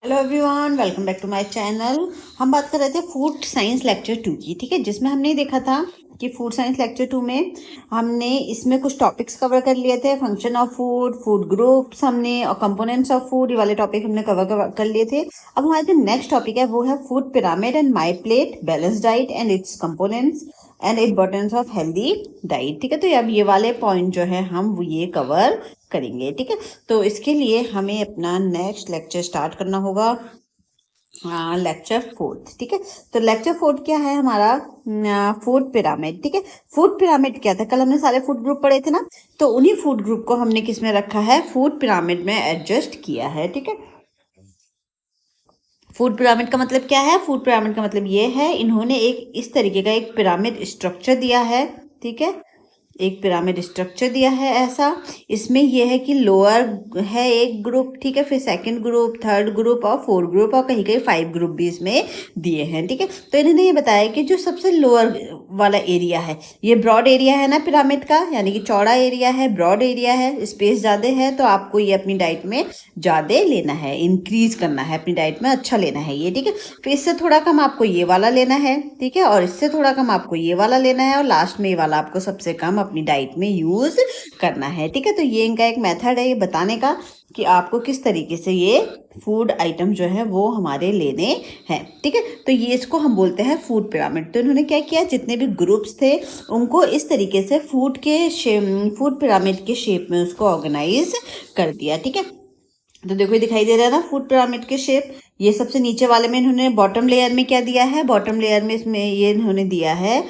Hello everyone, welcome back to my channel. हम बात कर रहे थे फूड साइंस लेक्चर 2 की, ठीक है, जिसमें हमने देखा था कि फूड साइंस लेक्चर 2 में हमने इसमें कुछ टॉपिक्स कवर कर लिए थे। Function of food, food groups हमने और कंपोनेंट्स ऑफ फूड, ये वाले टॉपिक हमने कवर कर लिए थे। अब हमारा जो नेक्स्ट टॉपिक है वो है food pyramid and my plate, balance diet and it's components and importance of healthy diet. ठीक है, तो अब ये वाले पॉइंट जो है हम ये कवर करेंगे। ठीक है, तो इसके लिए हमें अपना नेक्स्ट लेक्चर स्टार्ट करना होगा, लेक्चर 4। ठीक है, तो लेक्चर 4 क्या है हमारा? Food pyramid. ठीक है, फूड पिरामिड क्या था? कल हमने सारे फूड ग्रुप पढ़े थे ना, तो उन्हीं फूड ग्रुप को हमने किस में रखा है? फूड पिरामिड में एडजस्ट किया है। ठीक है, फूड पिरामिड का मतलब क्या है? फूड पिरामिड का मतलब ये है, इन्होंने एक इस तरीके का एक पिरामिड स्ट्रक्चर दिया है। ठीक है, एक पिरामिड स्ट्रक्चर दिया है ऐसा। इसमें यह है कि लोअर है एक ग्रुप, ठीक है, फिर सेकंड ग्रुप, थर्ड ग्रुप और फोर्थ ग्रुप और कहीं कहीं 5 ग्रुप भी इसमें दिए हैं। ठीक है, तो इन्होंने ये बताया कि जो सबसे लोअर वाला एरिया है, ये ब्रॉड एरिया है ना पिरामिड का, यानी कि चौड़ा एरिया है, ब्रॉड एरिया है, स्पेस ज़्यादा है, तो आपको ये अपनी डाइट में ज़्यादा लेना है, इंक्रीज करना है अपनी डाइट में, अच्छा लेना है ये। ठीक है, फिर इससे थोड़ा कम आपको ये वाला लेना है। ठीक है, और इससे थोड़ा कम आपको ये वाला लेना है, और लास्ट में ये वाला आपको सबसे कम अपनी डाइट में यूज करना है। ठीक है, तो ये इनका एक मेथड है ये बताने का कि आपको किस तरीके से ये फूड आइटम जो है वो हमारे लेने हैं। ठीक है, तो ये इसको हम बोलते हैं फूड पिरामिड। तो इन्होंने क्या किया, जितने भी ग्रुप्स थे उनको इस तरीके से फूड पिरामिड के शेप में उसको ऑर्गेनाइज कर दिया। ठीक है, तो देखो ये दिखाई दे रहा है ना फूड पिरामिड के शेप। ये सबसे नीचे वाले में इन्होंने बॉटम लेयर में क्या दिया है? बॉटम लेयर में इसमें ये इन्होंने दिया है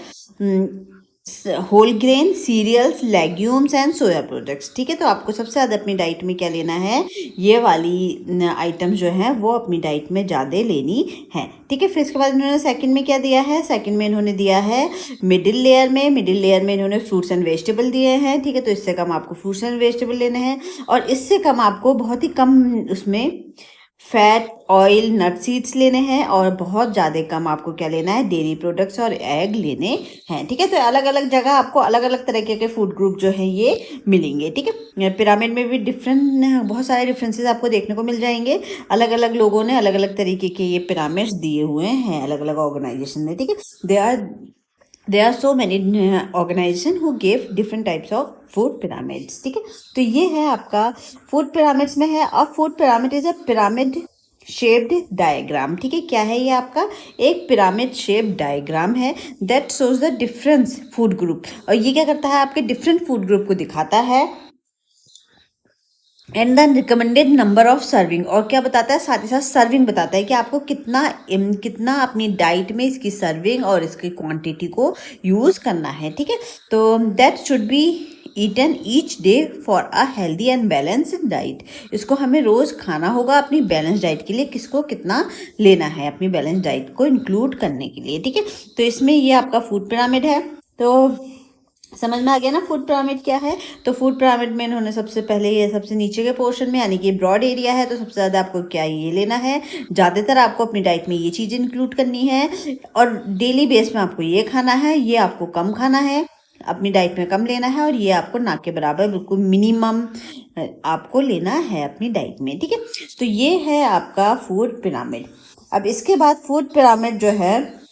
whole grain, cereals, legumes and soya products. ठीक है, तो आपको सबसे ज़्यादा अपनी डाइट में क्या लेना है? ये वाली आइटम जो है वो अपनी डाइट में ज़्यादा लेनी है। ठीक है, फिर इसके बाद इन्होंने सेकंड में क्या दिया है? सेकंड में इन्होंने दिया है मिडिल लेयर में इन्होंने फ्रूट्स एंड वेजिटेबल दिए हैं। ठीक है, तो इससे कम आपको फ्रूट्स एंड वेजिटेबल लेने हैं, और इससे कम आपको बहुत ही कम उसमें फैट, ऑयल, नट सीड्स लेने हैं, और बहुत ज़्यादा कम आपको क्या लेना है? डेयरी प्रोडक्ट्स और एग लेने हैं। ठीक है, तो अलग अलग जगह आपको अलग अलग तरीके के फूड ग्रुप जो है ये मिलेंगे। ठीक है, पिरामिड में भी डिफरेंट बहुत सारे डिफरेंसेस आपको देखने को मिल जाएंगे। अलग अलग लोगों ने अलग अलग तरीके के ये पिरामिड्स दिए हुए हैं, अलग अलग ऑर्गेनाइजेशन ने। ठीक है, there are so many organization who gave different types of food pyramids. ठीक है, तो ये है आपका फूड पिरामिड्स में है। और food pyramid is a pyramid shaped diagram. ठीक है, क्या है ये? आपका एक पिरामिड शेप डायग्राम है that shows the difference food group. और ये क्या करता है? आपके डिफरेंट फूड ग्रुप को दिखाता है, and the recommended number of serving. और क्या बताता है? साथ ही साथ सर्विंग बताता है कि आपको कितना अपनी डाइट में इसकी सर्विंग और इसकी क्वांटिटी को यूज़ करना है। ठीक है, तो that should be eaten each day for a healthy and balanced diet. इसको हमें रोज़ खाना होगा अपनी बैलेंस डाइट के लिए। किसको कितना लेना है अपनी बैलेंस डाइट को इंक्लूड करने के लिए। ठीक है, तो इसमें ये आपका फूड पिरामिड है। तो समझ में आ गया ना फूड पिरामिड क्या है? तो फूड पिरामिड में इन्होंने सबसे पहले ये सबसे नीचे के पोर्शन में, यानी कि ब्रॉड एरिया है, तो सबसे ज़्यादा आपको क्या ये लेना है? ज़्यादातर आपको अपनी डाइट में ये चीज़ इंक्लूड करनी है, और डेली बेस में आपको ये खाना है, ये आपको कम खाना है, अपनी डाइट में कम लेना है, और ये आपको ना के बराबर बिल्कुल मिनिमम आपको लेना है अपनी डाइट में। ठीक है, तो ये है आपका फूड पिरामिड। अब इसके बाद फूड पिरामिड जो है,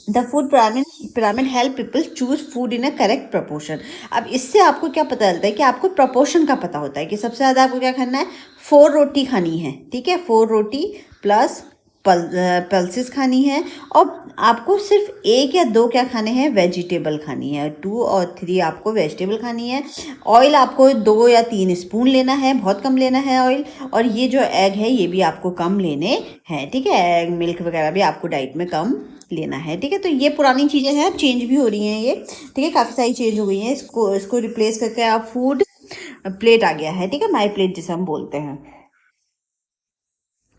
the food pyramid help people choose food in a correct proportion. अब इससे आपको क्या पता चलता है? कि आपको प्रपोर्शन का पता होता है कि सबसे ज़्यादा आपको क्या खाना है? 4 रोटी खानी है। ठीक है, 4 रोटी प्लस पल्सेस खानी है, और आपको सिर्फ 1 या 2 क्या खाने हैं? वेजिटेबल खानी है। 2 और 3 आपको वेजिटेबल खानी है। ऑयल आपको 2 या 3 स्पून लेना है, बहुत कम लेना है ऑयल। और ये जो एग है ये भी आपको कम लेने हैं। ठीक है, एग, मिल्क वगैरह भी आपको डाइट में कम लेना है। ठीक है, तो ये पुरानी चीज़ें हैं, चेंज भी हो रही हैं ये। ठीक है, काफ़ी सारी चेंज हो गई हैं। इसको रिप्लेस करके आप फूड प्लेट आ गया है। ठीक है, माई प्लेट जिसे हम बोलते हैं।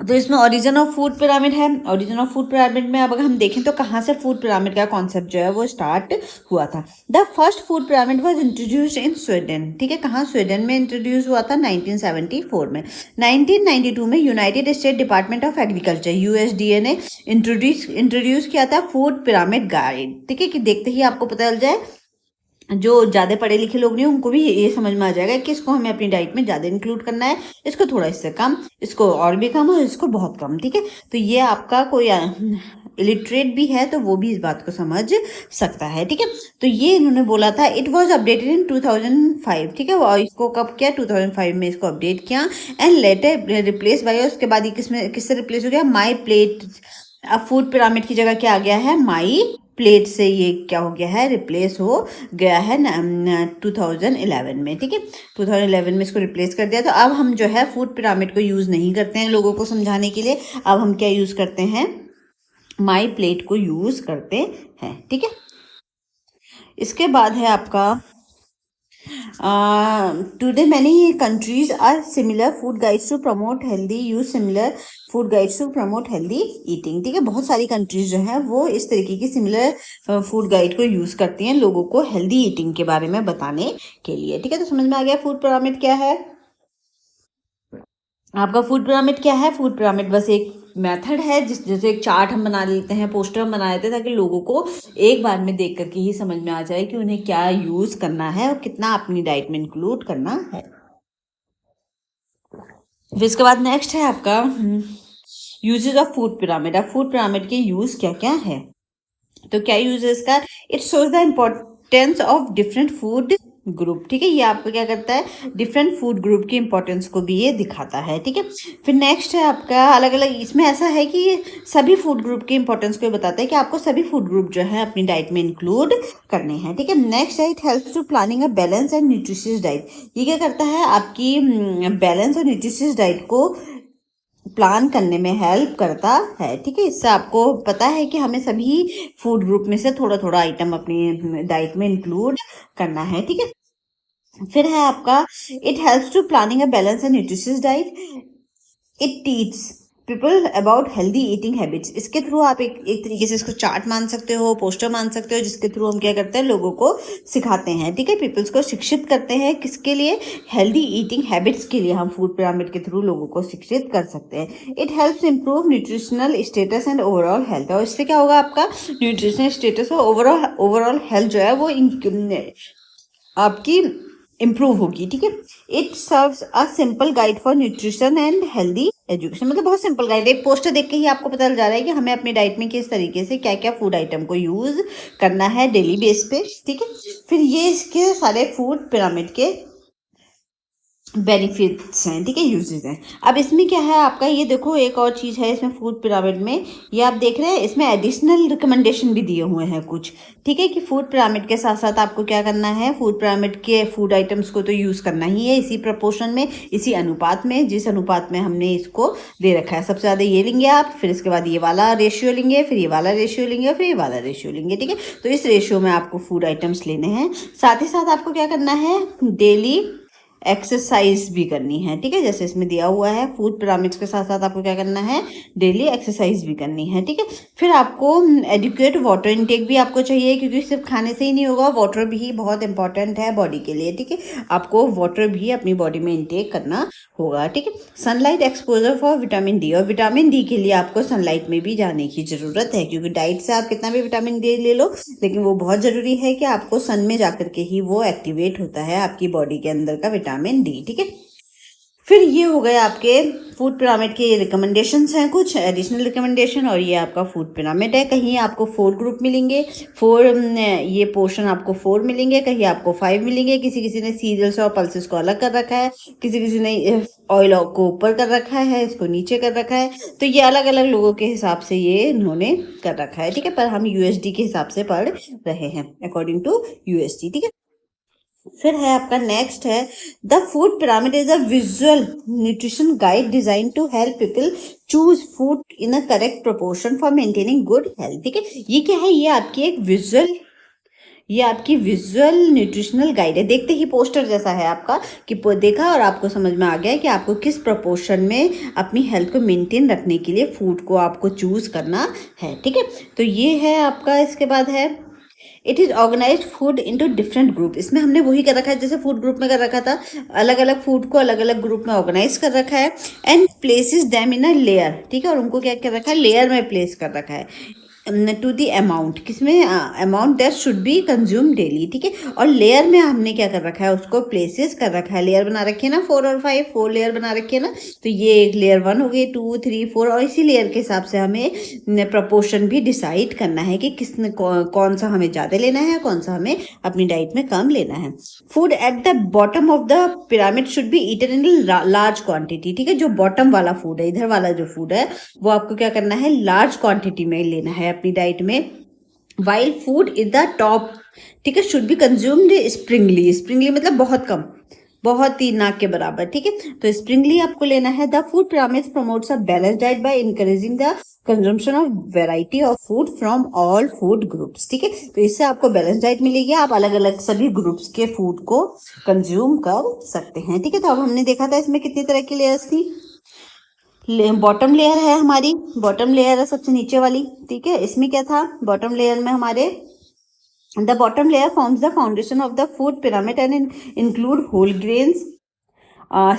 तो इसमें ओरिजिन ऑफ फूड पिरामिड है। ओरिजिन ऑफ फूड पिरामिड में अब अगर हम देखें तो कहाँ से फूड पिरामिड का कॉन्सेप्ट जो है वो स्टार्ट हुआ था? The first food pyramid was introduced in Sweden. ठीक है, कहाँ? स्वीडन में इंट्रोड्यूस हुआ था 1974 में। 1992 में United State Department of agriculture USDA ने इंट्रोड्यूस किया था फूड पिरामिड गाइड। ठीक है, कि देखते ही आपको पता चल जाए जो ज़्यादा पढ़े लिखे लोग नहीं उनको भी ये समझ में आ जाएगा कि इसको हमें अपनी डाइट में ज़्यादा इंक्लूड करना है, इसको थोड़ा इससे कम, इसको और भी कम और इसको बहुत कम, ठीक है। तो ये आपका कोई इलिटरेट भी है तो वो भी इस बात को समझ सकता है, ठीक है। तो ये इन्होंने बोला था, इट वॉज अपडेटेड इन 2005, ठीक है। और इसको कब किया, 2005 में इसको अपडेट किया एंड लेटर रिप्लेस बाय, उसके बाद ये किससे रिप्लेस हो गया, माई प्लेट। अब फूड पिरामिड की जगह क्या आ गया है, माई प्लेट से ये क्या हो गया है, रिप्लेस हो गया है 2011 में, ठीक है। 2011 में इसको रिप्लेस कर दिया। तो अब हम जो है फूड पिरामिड को यूज़ नहीं करते हैं लोगों को समझाने के लिए, अब हम क्या यूज़ करते हैं, माई प्लेट को यूज़ करते हैं, ठीक है। इसके बाद है आपका today many countries are similar food guides to promote healthy use similar food guides to promote healthy eating, ठीक है। बहुत सारी कंट्रीज जो हैं वो इस तरीके की सिमिलर फूड गाइड को यूज करती हैं लोगों को हेल्दी ईटिंग के बारे में बताने के लिए, ठीक है। तो समझ में आ गया फूड पिरामिड क्या है। आपका फूड पिरामिड क्या है, फूड पिरामिड बस एक मेथड है जैसे एक चार्ट हम बना लेते हैं, पोस्टर हम बना लेते हैं, ताकि लोगों को एक बार में देख करके ही समझ में आ जाए कि उन्हें क्या यूज करना है और कितना अपनी डाइट में इंक्लूड करना है। फिर इसके बाद नेक्स्ट है आपका यूजेस ऑफ फूड पिरामिड। अब फूड पिरामिड के यूज क्या क्या है, तो क्या यूज है इसका, it shows the importance of different food group, ठीक है। ये आपको क्या करता है, डिफरेंट फूड ग्रुप की इंपॉर्टेंस को भी ये दिखाता है, ठीक है। फिर नेक्स्ट है आपका अलग अलग, इसमें ऐसा है कि ये सभी फूड ग्रुप की इंपॉर्टेंस को बताता है कि आपको सभी फूड ग्रुप जो है अपनी डाइट में इंक्लूड करने हैं, ठीक है। नेक्स्ट है, it helps to planning a balance and nutritious diet. ये क्या करता है, आपकी बैलेंस और न्यूट्रिशियस डाइट को प्लान करने में हेल्प करता है, ठीक है। इससे आपको पता है कि हमें सभी फूड ग्रुप में से थोड़ा थोड़ा आइटम अपनी डाइट में इंक्लूड करना है, ठीक है। फिर है आपका, it helps to planning a balance and nutritious diet, it teach people about healthy eating habits. इसके थ्रू आप एक तरीके से इसको चार्ट मान सकते हो, पोस्टर मान सकते हो, जिसके थ्रू हम क्या करते हैं, लोगों को सिखाते हैं, ठीक है। पीपल्स को शिक्षित करते हैं, किसके लिए, हेल्दी ईटिंग हैबिट्स के लिए हम फूड पिरामिड के थ्रू लोगों को शिक्षित कर सकते हैं। It helps improve nutritional status and overall health. और इससे क्या होगा, आपका न्यूट्रिशनल स्टेटस और ओवरऑल हेल्थ जो है वो आपकी इम्प्रूव होगी, ठीक है। It serves a simple guide for nutrition and healthy education, मतलब बहुत सिंपल गाइड है। एक पोस्टर देख के ही आपको पता चल जा रहा है कि हमें अपनी डाइट में किस तरीके से क्या क्या फूड आइटम को यूज करना है डेली बेस पे, ठीक है। फिर ये इसके सारे फूड पिरामिड के बेनिफिट्स हैं, ठीक है, यूजेस हैं। अब इसमें क्या है आपका, ये देखो एक और चीज़ है इसमें फूड पिरामिड में, ये आप देख रहे हैं, इसमें एडिशनल रिकमेंडेशन भी दिए हुए हैं कुछ, ठीक है, कि फूड पिरामिड के साथ साथ आपको क्या करना है, फूड पिरामिड के फूड आइटम्स को तो यूज़ करना ही है इसी प्रपोर्शन में, इसी अनुपात में, जिस अनुपात में हमने इसको दे रखा है। सबसे ज़्यादा ये लेंगे आप, फिर इसके बाद ये वाला रेशियो लेंगे, फिर ये वाला रेशियो लेंगे, फिर ये वाला रेशियो लेंगे, ठीक है। तो इस रेशियो में आपको फूड आइटम्स लेने हैं। साथ ही साथ आपको क्या करना है, डेली एक्सरसाइज भी करनी है, ठीक है। जैसे इसमें दिया हुआ है, फूड पिरामिड्स के साथ साथ आपको क्या करना है, डेली एक्सरसाइज भी करनी है, ठीक है। फिर आपको एडिक्वेट वाटर इनटेक भी आपको चाहिए, क्योंकि सिर्फ खाने से ही नहीं होगा, वाटर भी बहुत इंपॉर्टेंट है बॉडी के लिए, ठीक है। आपको वाटर भी अपनी बॉडी में इनटेक करना होगा, ठीक है। Sunlight exposure for vitamin D, और विटामिन डी के लिए आपको सनलाइट में भी जाने की ज़रूरत है, क्योंकि डाइट से आप कितना भी विटामिन डी ले लो, लेकिन वो बहुत ज़रूरी है कि आपको सन में जाकर के ही वो एक्टिवेट होता है आपकी बॉडी के अंदर का विटामिन डी, ठीक है। फिर ये हो गए आपके फूड पिरामिड के रिकमेंडेशंस हैं, कुछ एडिशनल रिकमेंडेशन, और ये आपका फूड पिरामिड है। कहीं आपको 4 ग्रुप मिलेंगे, 4 ये पोर्शन आपको 4 मिलेंगे, कहीं आपको 5 मिलेंगे। किसी किसी ने सीरियल्स और पल्सेस को अलग कर रखा है, किसी किसी ने ऑयल को ऊपर कर रखा है, इसको नीचे कर रखा है। तो ये अलग अलग लोगों के हिसाब से ये इन्होंने कर रखा है, ठीक है। पर हम यूएसडी के हिसाब से पढ़ रहे हैं, अकॉर्डिंग टू यूएसडी, ठीक है। फिर है आपका नेक्स्ट है, the food pyramid is a visual nutrition guide design to help people choose food in a correct proportion for maintaining good health, ठीक है। ये क्या है, ये आपकी विजुअल न्यूट्रिशनल गाइड है। देखते ही पोस्टर जैसा है आपका, कि देखा और आपको समझ में आ गया कि आपको किस प्रोपोर्शन में अपनी हेल्थ को मेंटेन रखने के लिए फूड को आपको चूज करना है, ठीक है। तो ये है आपका, इसके बाद है, it is organise food into different group. इसमें हमने वही कर रखा है जैसे फूड ग्रुप में कर रखा था, अलग अलग फूड को अलग अलग ग्रुप में ऑर्गेनाइज कर रखा है, and places them in a layer, ठीक है। और उनको क्या कर रखा है, लेयर में प्लेस कर रखा है। टू द अमाउंट, किसमें amount that should be consume daily, ठीक है। और लेयर में हमने क्या कर रखा है, उसको प्लेसेस कर रखा है, लेयर बना रखी है ना 4 और 5, 4 लेयर बना रखी है ना। तो ये एक लेयर 1 हो गई, 2, 3, 4, और इसी लेयर के हिसाब से हमें प्रपोर्शन भी डिसाइड करना है कि कौन सा हमें ज़्यादा लेना है, कौन सा हमें अपनी डाइट में कम लेना है। Food at the bottom of the pyramid should be eaten in large quantity, ठीक है। जो बॉटम वाला फूड है, इधर वाला जो फूड है, वो आपको क्या करना है, लार्ज क्वांटिटी में लेना है अपनी डाइट में। While food is the top, ठीक है, should be consumed Sprüngli, Sprüngli मतलब बहुत कम, बहुत ही ना के बराबर, ठीक है। तो स्प्रिंगली आपको लेना है। The food pyramid promotes a balance diet by encouraging the consumption of variety of food from all food groups, ठीक है। तो इससे आपको बैलेंस डाइट मिलेगी, आप अलग अलग सभी ग्रुप्स के फूड को कंज्यूम कर सकते हैं, ठीक है। तो अब हमने देखा था इसमें कितनी तरह की लेयर्स थी। बॉटम लेयर है हमारी, बॉटम लेयर है सबसे नीचे वाली, ठीक है। इसमें क्या था, बॉटम लेयर में हमारे the bottom layer forms the foundation of the food pyramid and include whole grains,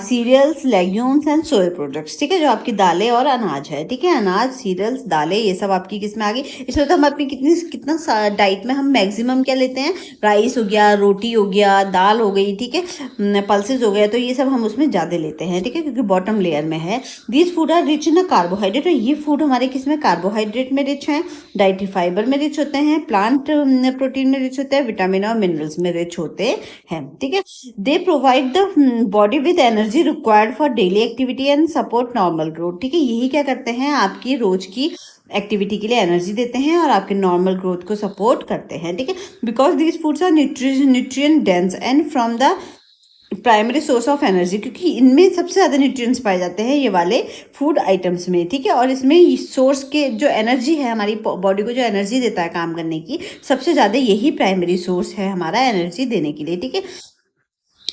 cereals, legumes and soy products, ठीक है। जो आपकी दालें और अनाज है, ठीक है, अनाज, सीरियल्स, दालें, ये सब आपकी किस में आ गई। इसमें तो हम अपनी कितना डाइट में हम मैक्सिमम क्या लेते हैं, राइस हो गया, रोटी हो गया, दाल हो गई, ठीक है, पल्सेस हो गया, तो ये सब हम उसमें ज़्यादा लेते हैं, ठीक है, क्योंकि बॉटम लेयर में है। These food are rich in carbohydrate, और ये फूड हमारे किस में, कार्बोहाइड्रेट में रिच हैं, डाइटरी फाइबर में रिच होते हैं, प्लांट प्रोटीन में रिच होते हैं, विटामिन और मिनरल्स में रिच होते हैं, ठीक है। They provide the body with energy required for daily activity and support normal growth, ठीक है। यही क्या करते हैं, आपकी रोज की एक्टिविटी के लिए एनर्जी देते हैं और आपके नॉर्मल ग्रोथ को सपोर्ट करते हैं, ठीक है। Because these foods are nutrient dense and from the primary source of energy, क्योंकि इनमें सबसे ज़्यादा न्यूट्रिएंट्स पाए जाते हैं ये वाले फूड आइटम्स में, ठीक है। और इसमें सोर्स के जो एनर्जी है, हमारी बॉडी को जो एनर्जी देता है काम करने की, सबसे ज़्यादा यही प्राइमरी सोर्स है हमारा एनर्जी देने के लिए, ठीक है।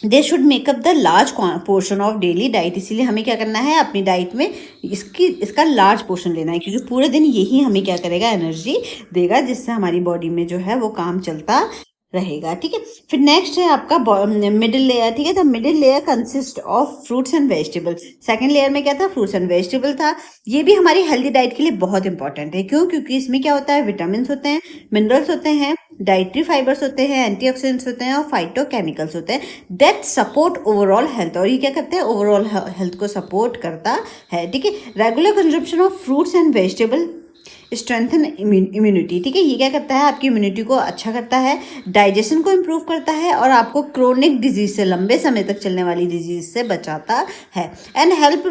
They should makeup the large portion of daily diet, इसीलिए हमें क्या करना है अपनी डाइट में इसका लार्ज पोर्शन लेना है, क्योंकि पूरे दिन यही हमें क्या करेगा, एनर्जी देगा, जिससे हमारी बॉडी में जो है वो काम चलता रहेगा, ठीक है। फिर नेक्स्ट है आपका मिडिल लेयर, ठीक है। The middle layer consist of fruits and vegetables. Second layer में क्या था, फ्रूट्स एंड वेजिटेबल था। ये भी हमारी हेल्दी डाइट के लिए बहुत इंपॉर्टेंट है, क्यों, क्योंकि इसमें क्या होता है, विटामिन होते हैं, मिनरल्स होते हैं, डाइटरी फाइबर्स होते हैं, एंटीऑक्सीडेंट्स होते हैं और फाइटोकेमिकल्स होते हैं दैट सपोर्ट ओवरऑल हेल्थ, और ये क्या करते हैं, ओवरऑल हेल्थ को सपोर्ट करता है, ठीक है। Regular consumption of fruits and vegetable strengthen immunity, ठीक है। ये क्या करता है, आपकी इम्यूनिटी को अच्छा करता है, डाइजेशन को इम्प्रूव करता है और आपको क्रोनिक डिजीज से, लंबे समय तक चलने वाली डिजीज से बचाता है। And help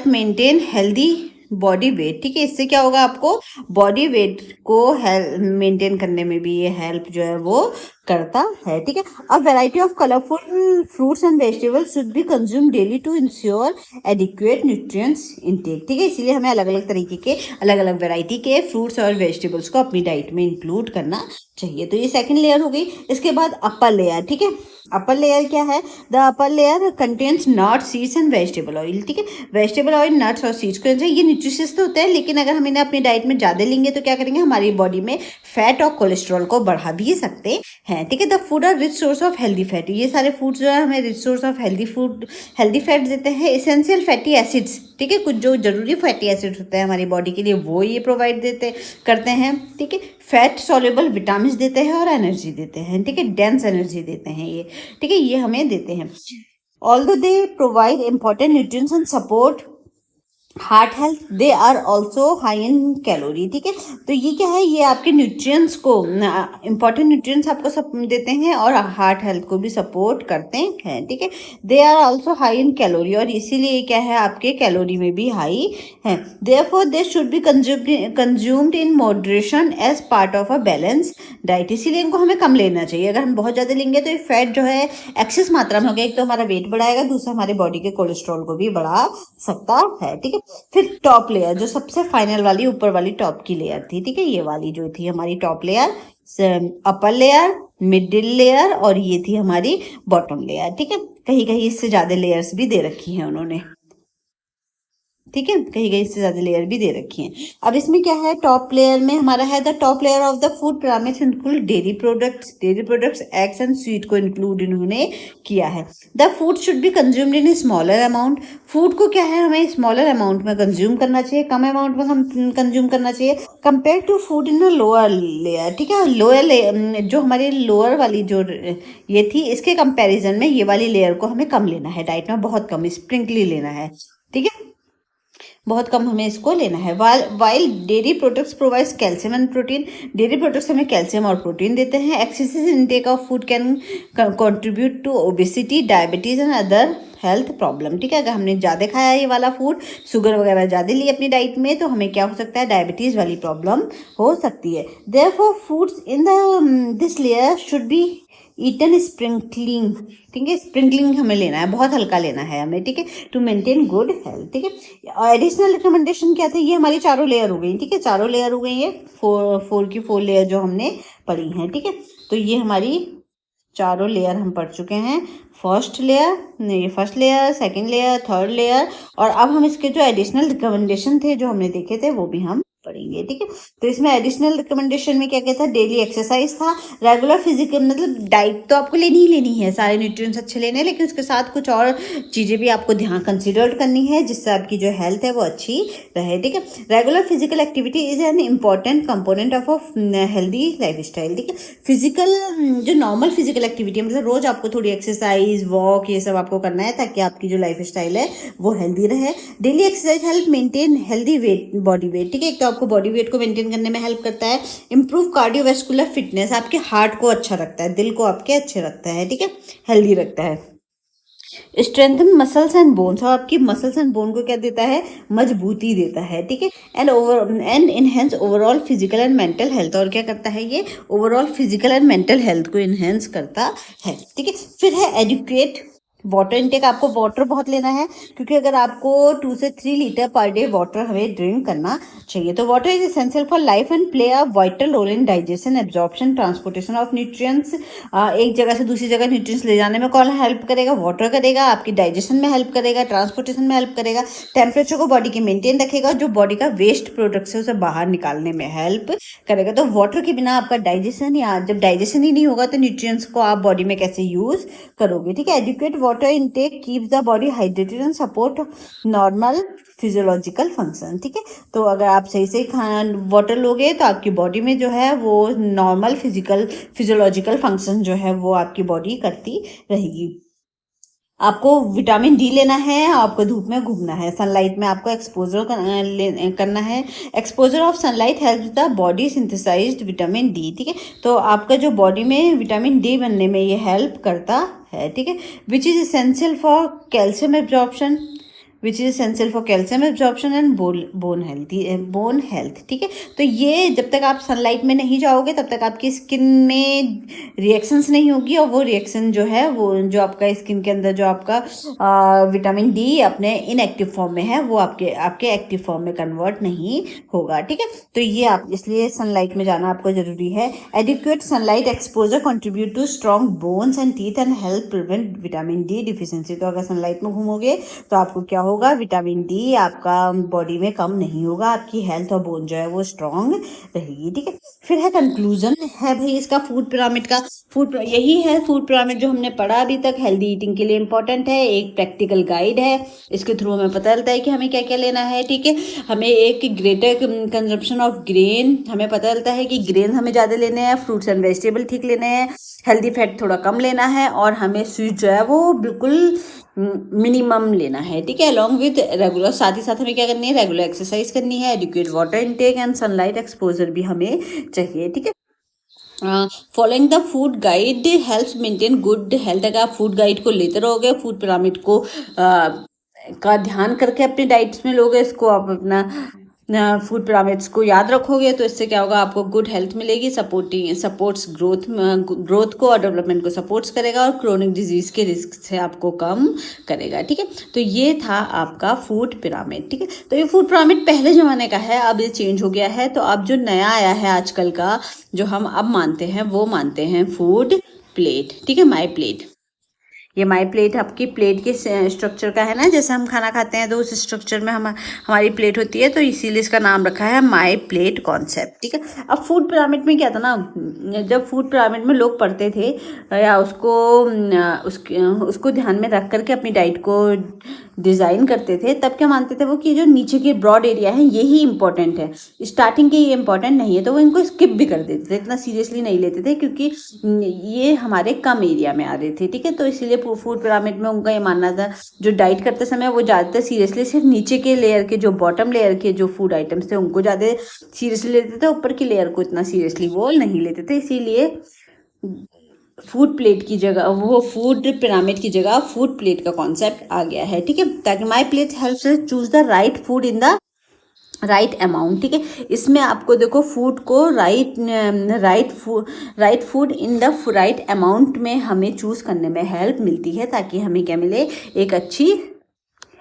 maintain healthy body weight, ठीक है। इससे क्या होगा, आपको बॉडी वेट को मेंटेन करने में भी ये हेल्प जो है वो करता है, ठीक है। अब variety of colourful fruits and vegetables should be consume daily to ensure adequate nutrients intake, ठीक है। इसीलिए हमें अलग अलग तरीके के, अलग अलग वैरायटी के फ्रूट्स और वेजिटेबल्स को अपनी डाइट में इंक्लूड करना चाहिए। तो ये सेकंड लेयर हो गई। इसके बाद अपर लेयर, ठीक है। अपर लेयर क्या है, the upper layer contains nuts, seeds and vegetable oil, ठीक है। वेजिटेबल ऑयल, नट्स और सीड्स को, ये न्यूट्रिशियस तो होते हैं, लेकिन अगर हम इन्हें अपनी डाइट में ज़्यादा लेंगे तो क्या करेंगे, हमारी बॉडी में फैट और कोलेस्ट्रॉल को बढ़ा भी सकते हैं, ठीक है। The food are rich source of healthy fat, ये सारे फूड्स जो है हमें rich source of healthy fat देते हैं। एसेंशियल फैटी एसिड्स, ठीक है, कुछ जो जरूरी फैटी एसिड्स होते हैं हमारी बॉडी के लिए वो ये प्रोवाइड करते हैं, ठीक है। फैट सॉल्युबल विटामिन देते हैं और एनर्जी देते हैं, ठीक है, डेंस एनर्जी देते हैं ये, ठीक है, ये हमें देते हैं। Although they provide important nutrients and support heart health, they are also high in calorie, ठीक है। तो ये क्या है, ये आपके न्यूट्रिएंट्स को, इंपॉर्टेंट न्यूट्रिएंट्स आपको सब देते हैं और हार्ट हेल्थ को भी सपोर्ट करते हैं, ठीक है। They are also high in calorie, और इसीलिए क्या है, आपके कैलोरी में भी हाई है। Therefore they should be consumed in moderation as part of a balance diet, इसीलिए इनको हमें कम लेना चाहिए। अगर हम बहुत ज़्यादा लेंगे तो ये फैट जो है एक्सेस मात्रा में हो गया, एक तो हमारा वेट बढ़ाएगा, दूसरा हमारे बॉडी के कोलेस्ट्रॉल को भी बढ़ा सकता है, ठीक है। फिर टॉप लेयर, जो सबसे फाइनल वाली ऊपर वाली टॉप की लेयर थी, ठीक है, ये वाली जो थी हमारी top layer, upper layer, middle layer, और ये थी हमारी बॉटम लेयर, ठीक है। कहीं कहीं इससे ज्यादा लेयर्स भी दे रखी हैं उन्होंने। ठीक है, कहीं कहीं इससे ज्यादा लेयर भी दे रखी हैं। अब इसमें क्या है, टॉप लेयर में हमारा है the top layer of the food pyramid include dairy products eggs and sweet को इंक्लूड इन्होंने किया है। The food should be consumed in smaller amount. Food को क्या है, हमें स्मॉलर अमाउंट में कंज्यूम करना चाहिए, कम अमाउंट में हम कंज्यूम करना चाहिए compare to food in lower layer. ठीक है, लोअर लेयर जो हमारी लोअर वाली जो ये थी, इसके कंपैरिजन में ये वाली लेयर को हमें कम लेना है, डाइट में बहुत कम स्प्रिंकली लेना है। ठीक है, बहुत कम हमें इसको लेना है। While dairy products provides calcium and protein. Dairy products हमें कैल्शियम और प्रोटीन देते हैं। Excessive intake of food can contribute to obesity, diabetes and other health problem. ठीक है, अगर हमने ज़्यादा खाया ये वाला फूड, शुगर वगैरह ज़्यादा ली अपनी डाइट में, तो हमें क्या हो सकता है, डायबिटीज़ वाली प्रॉब्लम हो सकती है। Therefore foods in this layer should be eaten sprinkling. ठीक है, स्प्रिंकलिंग हमें लेना है, बहुत हल्का लेना है हमें। ठीक है, टू मेंटेन गुड हेल्थ। ठीक है, एडिशनल रिकमेंडेशन क्या थे, ये हमारी चारों लेयर हो गई। ठीक है, चारों लेयर हो गई है, फोर लेयर जो हमने पढ़ी हैं। ठीक है, तो ये हमारी चारों लेयर हम पढ़ चुके हैं। First layer, second layer, third layer, और अब हम इसके जो एडिशनल रिकमेंडेशन थे जो हमने देखे थे वो भी हम पढ़ेंगे। ठीक है, तो इसमें एडिशनल रिकमेंडेशन में क्या क्या था, डेली एक्सरसाइज था, रेगुलर फिजिकल, मतलब डाइट तो आपको लेनी ही लेनी है, सारे न्यूट्रिएंट्स अच्छे लेने हैं, लेकिन उसके साथ कुछ और चीज़ें भी आपको ध्यान कंसिडर करनी है जिससे आपकी जो हेल्थ है वो अच्छी रहे। ठीक है, regular physical activity is an important component of a healthy life style. ठीक है, फिजिकल जो नॉर्मल फिजिकल एक्टिविटी है, मतलब रोज आपको थोड़ी एक्सरसाइज, वॉक, ये सब आपको करना है ताकि आपकी जो लाइफ स्टाइल है वो हेल्दी रहे। Daily exercise help maintain healthy weight, body weight. ठीक है, एक तो आपको बॉडी वेट को मेंटेन करने में हेल्प करता है। इंप्रूव कार्डियोवैस्कुलर फिटनेस, आपके हार्ट को अच्छा रखता है, दिल को आपके अच्छे रखता है। ठीक है, हेल्दी रखता है। स्ट्रेंथन मसल्स एंड बोन्स, और आपकी मसल्स एंड बोन को क्या देता है, मजबूती देता है। ठीक है, and enhance overall physical and mental health, और क्या करता है ये, overall physical and mental health को इनहेंस करता है। ठीक है, फिर है एडुकेट वाटर इनटेक, आपको वाटर बहुत लेना है, क्योंकि अगर आपको 2 से 3 लीटर पर डे वाटर हमें ड्रिंक करना चाहिए। तो water is essential for life and play a vital role in digestion, absorption, transportation of nutrients. एक जगह से दूसरी जगह न्यूट्रिएंट्स ले जाने में कौन हेल्प करेगा, वाटर करेगा। आपकी डाइजेशन में हेल्प करेगा, ट्रांसपोर्टेशन में हेल्प करेगा, टेम्परेचर को बॉडी की मेंटेन रखेगा, जो बॉडी का वेस्ट प्रोडक्ट्स है उसे बाहर निकालने में हेल्प करेगा। तो वाटर के बिना आपका डाइजेशन, या जब डाइजेशन ही नहीं होगा तो न्यूट्रिएंट्स को आप बॉडी में कैसे यूज करोगे। ठीक है, adequate water intake keeps the body hydrated and support normal physiological function. ठीक है, तो अगर आप सही से खाना वाटर लोगे तो आपकी बॉडी में जो है वो नॉर्मल फिजियोलॉजिकल फंक्शन जो है वो आपकी बॉडी करती रहेगी। आपको विटामिन डी लेना है, आपको धूप में घूमना है, सनलाइट में आपको एक्सपोजर करना है। Exposure of sunlight help the body synthesized vitamin D. ठीक है, तो आपका जो बॉडी में विटामिन डी बनने में ये हेल्प करता है। ठीक है, which is essential for calcium absorption, and bone health. ठीक है, तो ये जब तक आप सनलाइट में नहीं जाओगे तब तक आपकी स्किन में रिएक्शंस नहीं होगी, और वो रिएक्शन जो है वो जो आपका स्किन के अंदर जो आपका विटामिन डी अपने इनएक्टिव फॉर्म में है वो आपके एक्टिव फॉर्म में कन्वर्ट नहीं होगा। ठीक है, तो ये आप इसलिए सनलाइट में जाना आपको जरूरी है। Adequate sunlight exposure contribute to strong bones and teeth and help prevent vitamin D deficiency. तो अगर सनलाइट में घूमोगे तो आपको क्या होगा, विटामिन डी आपका बॉडी में कम नहीं होगा, आपकी हेल्थ और बोन जो है वो स्ट्रांग रहेगी। ठीक है, फिर है कंक्लूजन है भाई इसका फूड पिरामिड का। यही है फूड पिरामिड जो हमने पढ़ा अभी तक, हेल्दी ईटिंग के लिए इंपॉर्टेंट है। एक प्रैक्टिकल गाइड है, इसके थ्रू हमें पता चलता है कि हमें क्या क्या लेना है। ठीक है, हमें एक ग्रेटर कंजम्पशन ऑफ ग्रेन, हमें पता चलता है कि ग्रेन हमें ज़्यादा लेने हैं, फ्रूट्स एंड वेजिटेबल ठीक लेने हैं, हेल्दी फैट थोड़ा कम लेना है, और हमें स्वीट जो है वो बिल्कुल मिनिमम लेना है। ठीक है, अलॉन्ग विद रेगुलर, साथ ही साथ हमें क्या करनी है, रेगुलर एक्सरसाइज करनी है, adequate water intake and sunlight exposure भी हमें चाहिए। ठीक है, following the food guide helps maintain good health. अगर आप फूड गाइड को लेते रहोगे, फूड पिरामिड को का ध्यान करके अपने डाइट्स में लोगे, इसको आप अपना फूड पिरामिड्स को याद रखोगे, तो इससे क्या होगा, आपको गुड हेल्थ मिलेगी, सपोर्ट्स ग्रोथ को और डेवलपमेंट को सपोर्ट्स करेगा, और क्रोनिक डिजीज के रिस्क से आपको कम करेगा। ठीक है, तो ये था आपका फूड पिरामिड। ठीक है, तो ये फूड पिरामिड पहले ज़माने का है, अब ये चेंज हो गया है। तो अब जो नया आया है आजकल का, जो हम अब मानते हैं वो मानते हैं फूड प्लेट। ठीक है, माई प्लेट। ये माई प्लेट आपकी प्लेट के स्ट्रक्चर का है ना, जैसे हम खाना खाते हैं तो उस स्ट्रक्चर में हमारी प्लेट होती है, तो इसीलिए इसका नाम रखा है माई प्लेट कॉन्सेप्ट, ठीक है। अब फूड पिरामिड में क्या था ना, जब फूड पिरामिड में लोग पढ़ते थे या उसको ध्यान में रख करके अपनी डाइट को डिज़ाइन करते थे, तब क्या मानते थे वो कि जो नीचे के ब्रॉड एरिया है यही इंपॉर्टेंट है, स्टार्टिंग के ये इंपॉर्टेंट नहीं है, तो वो इनको स्किप भी कर देते थे, इतना सीरियसली नहीं लेते थे क्योंकि ये हमारे कम एरिया में आ रहे थे, ठीक है। तो इसीलिए फूड पिरामिड में उनका ये मानना था जो डाइट करते समय वो ज़्यादातर सीरियसली सिर्फ नीचे के लेयर के जो बॉटम लेयर के जो फूड आइटम्स थे उनको ज़्यादा सीरियसली लेते थे, ऊपर की लेयर को इतना सीरियसली वो नहीं लेते थे। इसीलिए फूड प्लेट की जगह, वो फूड पिरामिड की जगह फूड प्लेट का कॉन्सेप्ट आ गया है, ठीक है। ताकि my plate helps us choose the right food in the right amount, ठीक है। इसमें आपको देखो फूड को right food in the right amount में हमें चूज करने में हेल्प मिलती है, ताकि हमें क्या मिले, एक अच्छी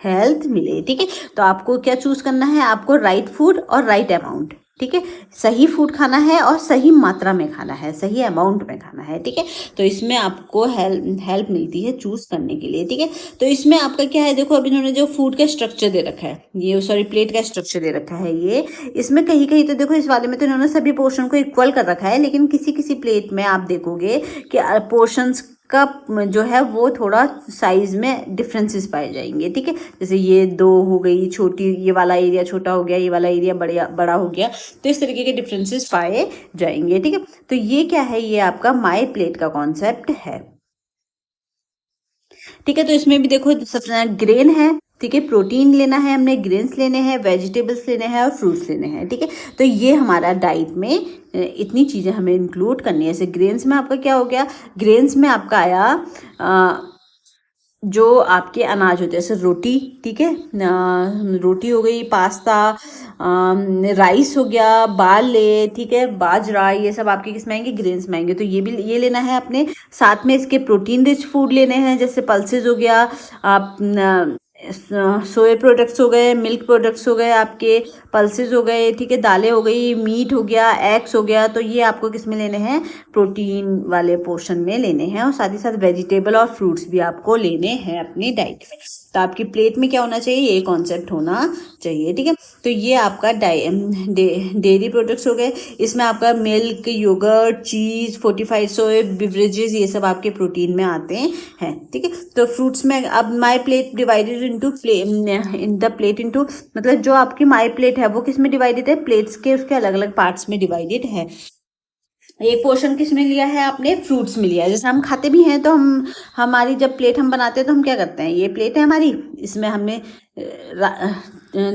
हेल्थ मिले, ठीक है। तो आपको क्या चूज करना है, आपको राइट फूड और राइट अमाउंट, ठीक है। सही फूड खाना है और सही मात्रा में खाना है, सही अमाउंट में खाना है, ठीक है। तो इसमें आपको हेल्प मिलती है चूज करने के लिए, ठीक है। तो इसमें आपका क्या है, देखो अभी इन्होंने जो फूड का स्ट्रक्चर दे रखा है, ये सॉरी प्लेट का स्ट्रक्चर दे रखा है, ये इसमें कहीं कहीं तो देखो इस वाले में तो इन्होंने सभी पोर्शन को इक्वल कर रखा है, लेकिन किसी किसी प्लेट में आप देखोगे कि पोर्शंस का जो है वो थोड़ा साइज में डिफरेंसेस पाए जाएंगे, ठीक है। जैसे ये 2 हो गई छोटी, ये वाला एरिया छोटा हो गया, ये वाला एरिया बड़ा हो गया, तो इस तरीके के डिफरेंसेस पाए जाएंगे, ठीक है। तो ये क्या है, ये आपका माई प्लेट का कॉन्सेप्ट है, ठीक है। तो इसमें भी देखो सबसे ग्रेन है, ठीक है, प्रोटीन लेना है हमने, ग्रेन्स लेने हैं, वेजिटेबल्स लेने हैं और फ्रूट्स लेने हैं, ठीक है। तो ये हमारा डाइट में इतनी चीज़ें हमें इंक्लूड करनी है। जैसे ग्रेन्स में आपका क्या हो गया, ग्रेन्स में आपका आया जो आपके अनाज होते हैं, जैसे रोटी, ठीक है, रोटी हो गई, पास्ता, राइस हो गया, बाले, ठीक है, बाजरा, ये सब आपके किस में आएंगे, ग्रेन्स में आएंगे। तो ये भी ये लेना है अपने साथ में, इसके प्रोटीन रिच फूड लेने हैं, जैसे पल्सेस हो गया, आप सोए प्रोडक्ट्स हो गए, मिल्क प्रोडक्ट्स हो गए, आपके पल्सेस हो गए, ठीक है, दालें हो गई, मीट हो गया, एग्स हो गया। तो ये आपको किस में लेने हैं, प्रोटीन वाले पोर्शन में लेने हैं, और साथ ही साथ वेजिटेबल और फ्रूट्स भी आपको लेने हैं अपनी डाइट में। तो आपकी प्लेट में क्या होना चाहिए, ये कॉन्सेप्ट होना चाहिए, ठीक है। तो ये आपका डेयरी प्रोडक्ट्स हो गए, इसमें आपका मिल्क, योगर्ट, चीज़, फोर्टिफाइड सोए बिवरेजेस, ये सब आपके प्रोटीन में आते हैं, ठीक है। तो फ्रूट्स में अब my plate divided in the plate into, मतलब जो आपकी माई प्लेट है वो किस में डिवाइडेड है, प्लेट्स के उसके अलग अलग पार्ट्स में डिवाइडेड है। एक पोर्शन किस में लिया है आपने, फ्रूट्स में लिया है। जैसे हम खाते भी हैं तो हमारी जब प्लेट हम बनाते हैं तो हम क्या करते हैं, ये प्लेट है हमारी, इसमें हमने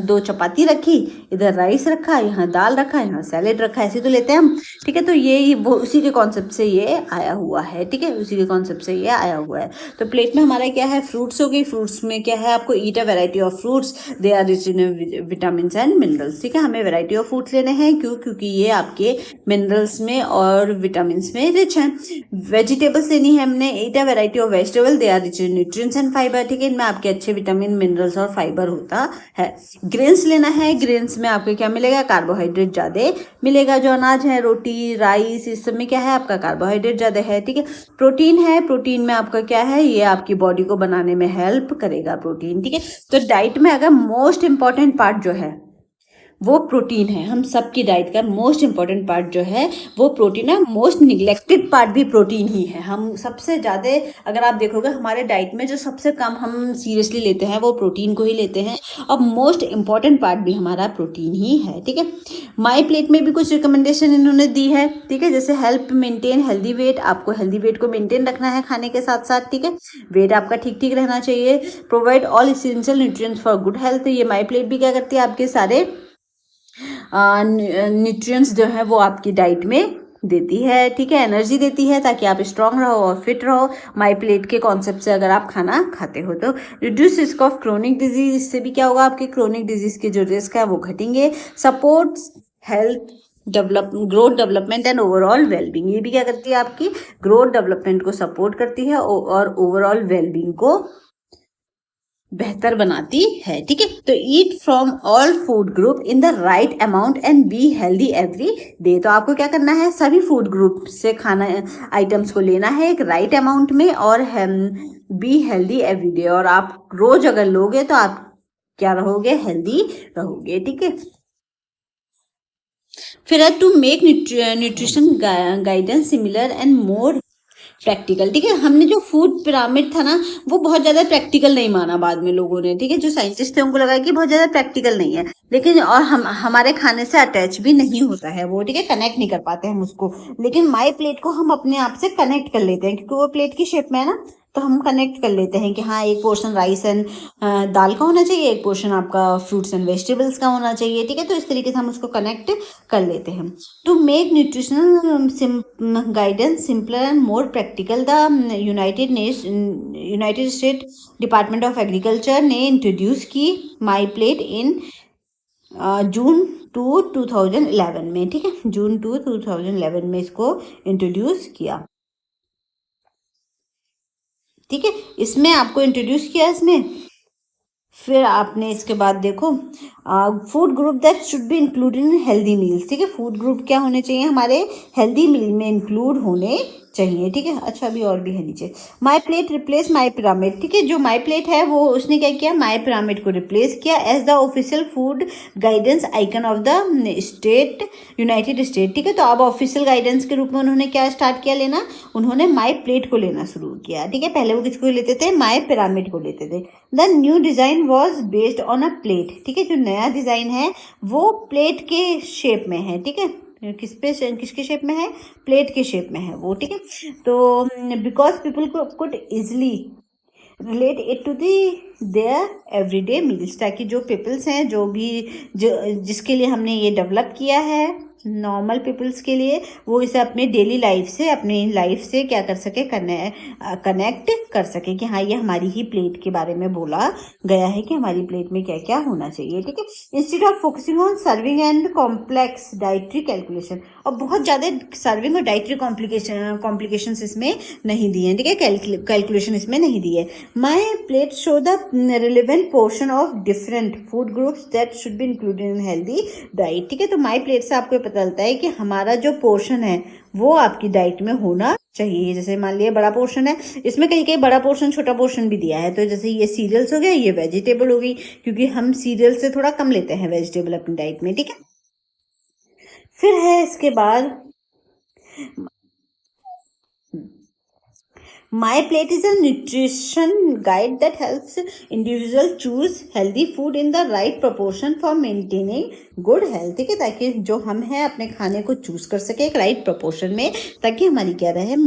2 चपाती रखी, इधर राइस रखा, यहाँ दाल रखा, यहाँ सैलेड रखा, ऐसे तो लेते हैं हम, ठीक है। तो ये वो उसी के कॉन्सेप्ट से ये आया हुआ है, ठीक है, उसी के कॉन्सेप्ट से ये आया हुआ है। तो प्लेट में हमारा क्या है, फ्रूट्स हो गई, फ्रूट्स में क्या है, आपको eat a variety of fruits, they are rich in vitamin and minerals, ठीक है। हमें वैरायटी ऑफ फ्रूट्स लेने हैं, क्योंकि ये आपके मिनरल्स में और विटामिन में रिच हैं। वेजिटेबल्स लेनी है हमने, eat a variety of vegetable, they are rich in nutrients and fibre, ठीक है, इनमें आपके अच्छे विटामिन, मिनरल्स और फाइबर होता है। ग्रेन्स लेना है, ग्रेन्स में आपको क्या मिलेगा, कार्बोहाइड्रेट ज़्यादा मिलेगा, जो अनाज है, रोटी, राइस, इस सब में क्या है, आपका कार्बोहाइड्रेट ज़्यादा है, ठीक है। प्रोटीन है, प्रोटीन में आपका क्या है, ये आपकी बॉडी को बनाने में हेल्प करेगा प्रोटीन, ठीक है। तो डाइट में अगर मोस्ट इंपॉर्टेंट पार्ट जो है वो प्रोटीन है, हम सबकी डाइट का मोस्ट इंपॉर्टेंट पार्ट जो है वो प्रोटीन है, मोस्ट निगलेक्टेड पार्ट भी प्रोटीन ही है। हम सबसे ज़्यादा, अगर आप देखोगे हमारे डाइट में जो सबसे कम हम सीरियसली लेते हैं वो प्रोटीन को ही लेते हैं, और मोस्ट इंपॉर्टेंट पार्ट भी हमारा प्रोटीन ही है, ठीक है। माई प्लेट में भी कुछ रिकमेंडेशन इन्होंने दी है, ठीक है, जैसे हेल्प मेंटेन हेल्दी वेट, आपको हेल्दी वेट को मेंटेन रखना है खाने के साथ साथ, ठीक है, वेट आपका ठीक ठीक रहना चाहिए। Provide all essential nutrients for good health, ये माई प्लेट भी क्या करती है, आपके सारे न्यूट्रिएंट्स जो है वो आपकी डाइट में देती है, ठीक है, एनर्जी देती है, ताकि आप स्ट्रांग रहो और फिट रहो। माई प्लेट के कॉन्सेप्ट से अगर आप खाना खाते हो तो reduce risk of chronic disease, इससे भी क्या होगा, आपके क्रोनिक डिजीज के जो रिस्क है वो घटेंगे। Support health growth development and overall wellbeing, ये भी क्या करती है, आपकी ग्रोथ डेवलपमेंट को सपोर्ट करती है और ओवरऑल वेलबींग को बेहतर बनाती है। ठीक है, तो eat from all food group in the right amount and be healthy every day. तो आपको क्या करना है, सभी फूड ग्रुप से खाना आइटम्स को लेना है एक राइट अमाउंट में और बी हेल्दी एवरी डे। और आप रोज अगर लोगे तो आप क्या रहोगे, हेल्दी रहोगे। ठीक है, फिर है to make nutrition guidance similar and more practical. ठीक है, हमने जो फूड पिरामिड था ना वो बहुत ज्यादा प्रैक्टिकल नहीं माना बाद में लोगों ने। ठीक है, जो साइंटिस्ट थे उनको लगा कि बहुत ज्यादा प्रैक्टिकल नहीं है, लेकिन और हम हमारे खाने से अटैच भी नहीं होता है वो। ठीक है, कनेक्ट नहीं कर पाते हम उसको, लेकिन माई प्लेट को हम अपने आप से कनेक्ट कर लेते हैं क्योंकि वो प्लेट की शेप में है ना, तो हम कनेक्ट कर लेते हैं कि हाँ एक पोर्शन राइस एंड दाल का होना चाहिए, एक पोर्शन आपका फ्रूट्स एंड वेजिटेबल्स का होना चाहिए। ठीक है, तो इस तरीके से हम उसको कनेक्ट कर लेते हैं। To make nutritional guidance simpler and more practical, the United State Department of Agriculture ने इंट्रोड्यूस की माई प्लेट इन जून 2011 में। ठीक है, जून 2011 में इसको इंट्रोड्यूस किया। ठीक है, इसमें आपको इंट्रोड्यूस किया इसमें। फिर आपने इसके बाद देखो food group that should be included in healthy meals. ठीक है, फूड ग्रुप क्या होने चाहिए, हमारे हेल्दी मील में इंक्लूड होने चाहिए। ठीक है, अच्छा अभी और भी है नीचे, my plate replace my pyramid. ठीक है, जो माई प्लेट है वो उसने क्या किया, माई पिरामिड को रिप्लेस किया as the official food guidance icon of the state, United State. ठीक है, तो अब ऑफिशियल गाइडेंस के रूप में उन्होंने क्या स्टार्ट किया लेना, उन्होंने माई प्लेट को लेना शुरू किया। ठीक है, पहले वो किसको लेते थे, माई पिरामिड को लेते थे। The new design was based on a plate. ठीक है, जो नया डिजाइन है वो प्लेट के शेप में है। ठीक है, किसके शेप में है, प्लेट के शेप में है वो। ठीक है, तो because people could easily relate it to the their everyday meals, ताकि जो पीपल्स हैं जिसके लिए हमने ये डेवलप किया है, नॉर्मल पीपल्स के लिए, वो इसे अपने डेली लाइफ से, अपनी लाइफ से क्या कर सके, कनेक्ट कर सके कि हाँ ये हमारी ही प्लेट के बारे में बोला गया है कि हमारी प्लेट में क्या क्या होना चाहिए। ठीक है, instead of focusing on serving and complex dietary calculation, और बहुत ज़्यादा सर्विंग और डाइटरी कॉम्प्लिकेशंस इसमें नहीं दिए हैं। ठीक है, कैलकुलेशन इसमें नहीं दी है। My plate show the relevant portion of different food groups that should be included in healthy diet. ठीक है, तो माई प्लेट से आपको पता चलता है कि हमारा जो पोर्शन है वो आपकी डाइट में होना चाहिए। जैसे मान लिया बड़ा पोर्शन है, इसमें कहीं कहीं बड़ा पोर्शन छोटा पोर्शन भी दिया है, तो जैसे ये सीरियल्स हो गया, ये वेजिटेबल हो गई, क्योंकि हम सीरियल से थोड़ा कम लेते हैं वेजिटेबल अपनी डाइट में। ठीक है, फिर है इसके बाद My plate is a nutrition guide that helps individual choose healthy food in the right proportion for maintaining good health। ठीक है, ताकि जो हम हैं अपने खाने को चूज कर सके एक राइट प्रोपोर्शन में, ताकि हमारी क्या रहे,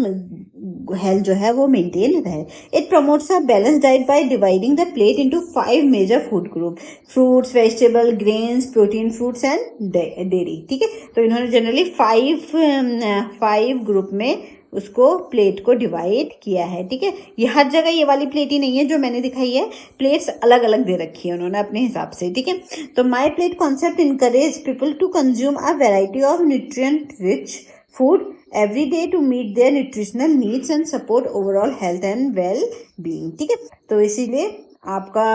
हेल्थ जो है वो मेंटेन रहे। It promotes a balance diet by dividing the plate into 5 major food group, fruits, vegetable, grains, protein, fruits and dairy. ठीक है, तो इन्होंने जनरली 5 ग्रुप में उसको प्लेट को डिवाइड किया है। ठीक है, ये हर जगह ये वाली प्लेट ही नहीं है जो मैंने दिखाई है, प्लेट्स अलग अलग दे रखी है उन्होंने अपने हिसाब से। ठीक है, तो my plate concept encourage people to consume a variety of nutrient rich food every day to meet their nutritional needs and support overall health and well being। ठीक है, तो इसीलिए आपका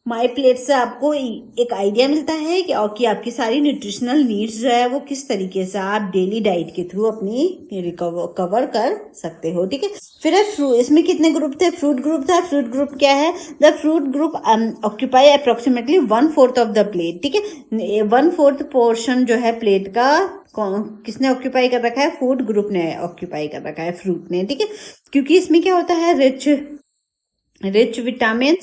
माई प्लेट से आपको एक आइडिया मिलता है कि आपकी सारी न्यूट्रिशनल नीड्स जो है वो किस तरीके से आप डेली डाइट के थ्रू अपनी कवर कर सकते हो। ठीक है, फिर है फ्रूट, इसमें कितने ग्रुप थे, फ्रूट ग्रुप था। फ्रूट ग्रुप क्या है, the fruit group occupy approximately 1/4 of the plate. ठीक है, 1/4 पोर्शन जो है प्लेट का किसने ऑक्यूपाई कर रखा है, फूड ग्रुप ने ऑक्यूपाई कर रखा है, फ्रूट ने। ठीक है, क्योंकि इसमें क्या होता है, rich vitamin,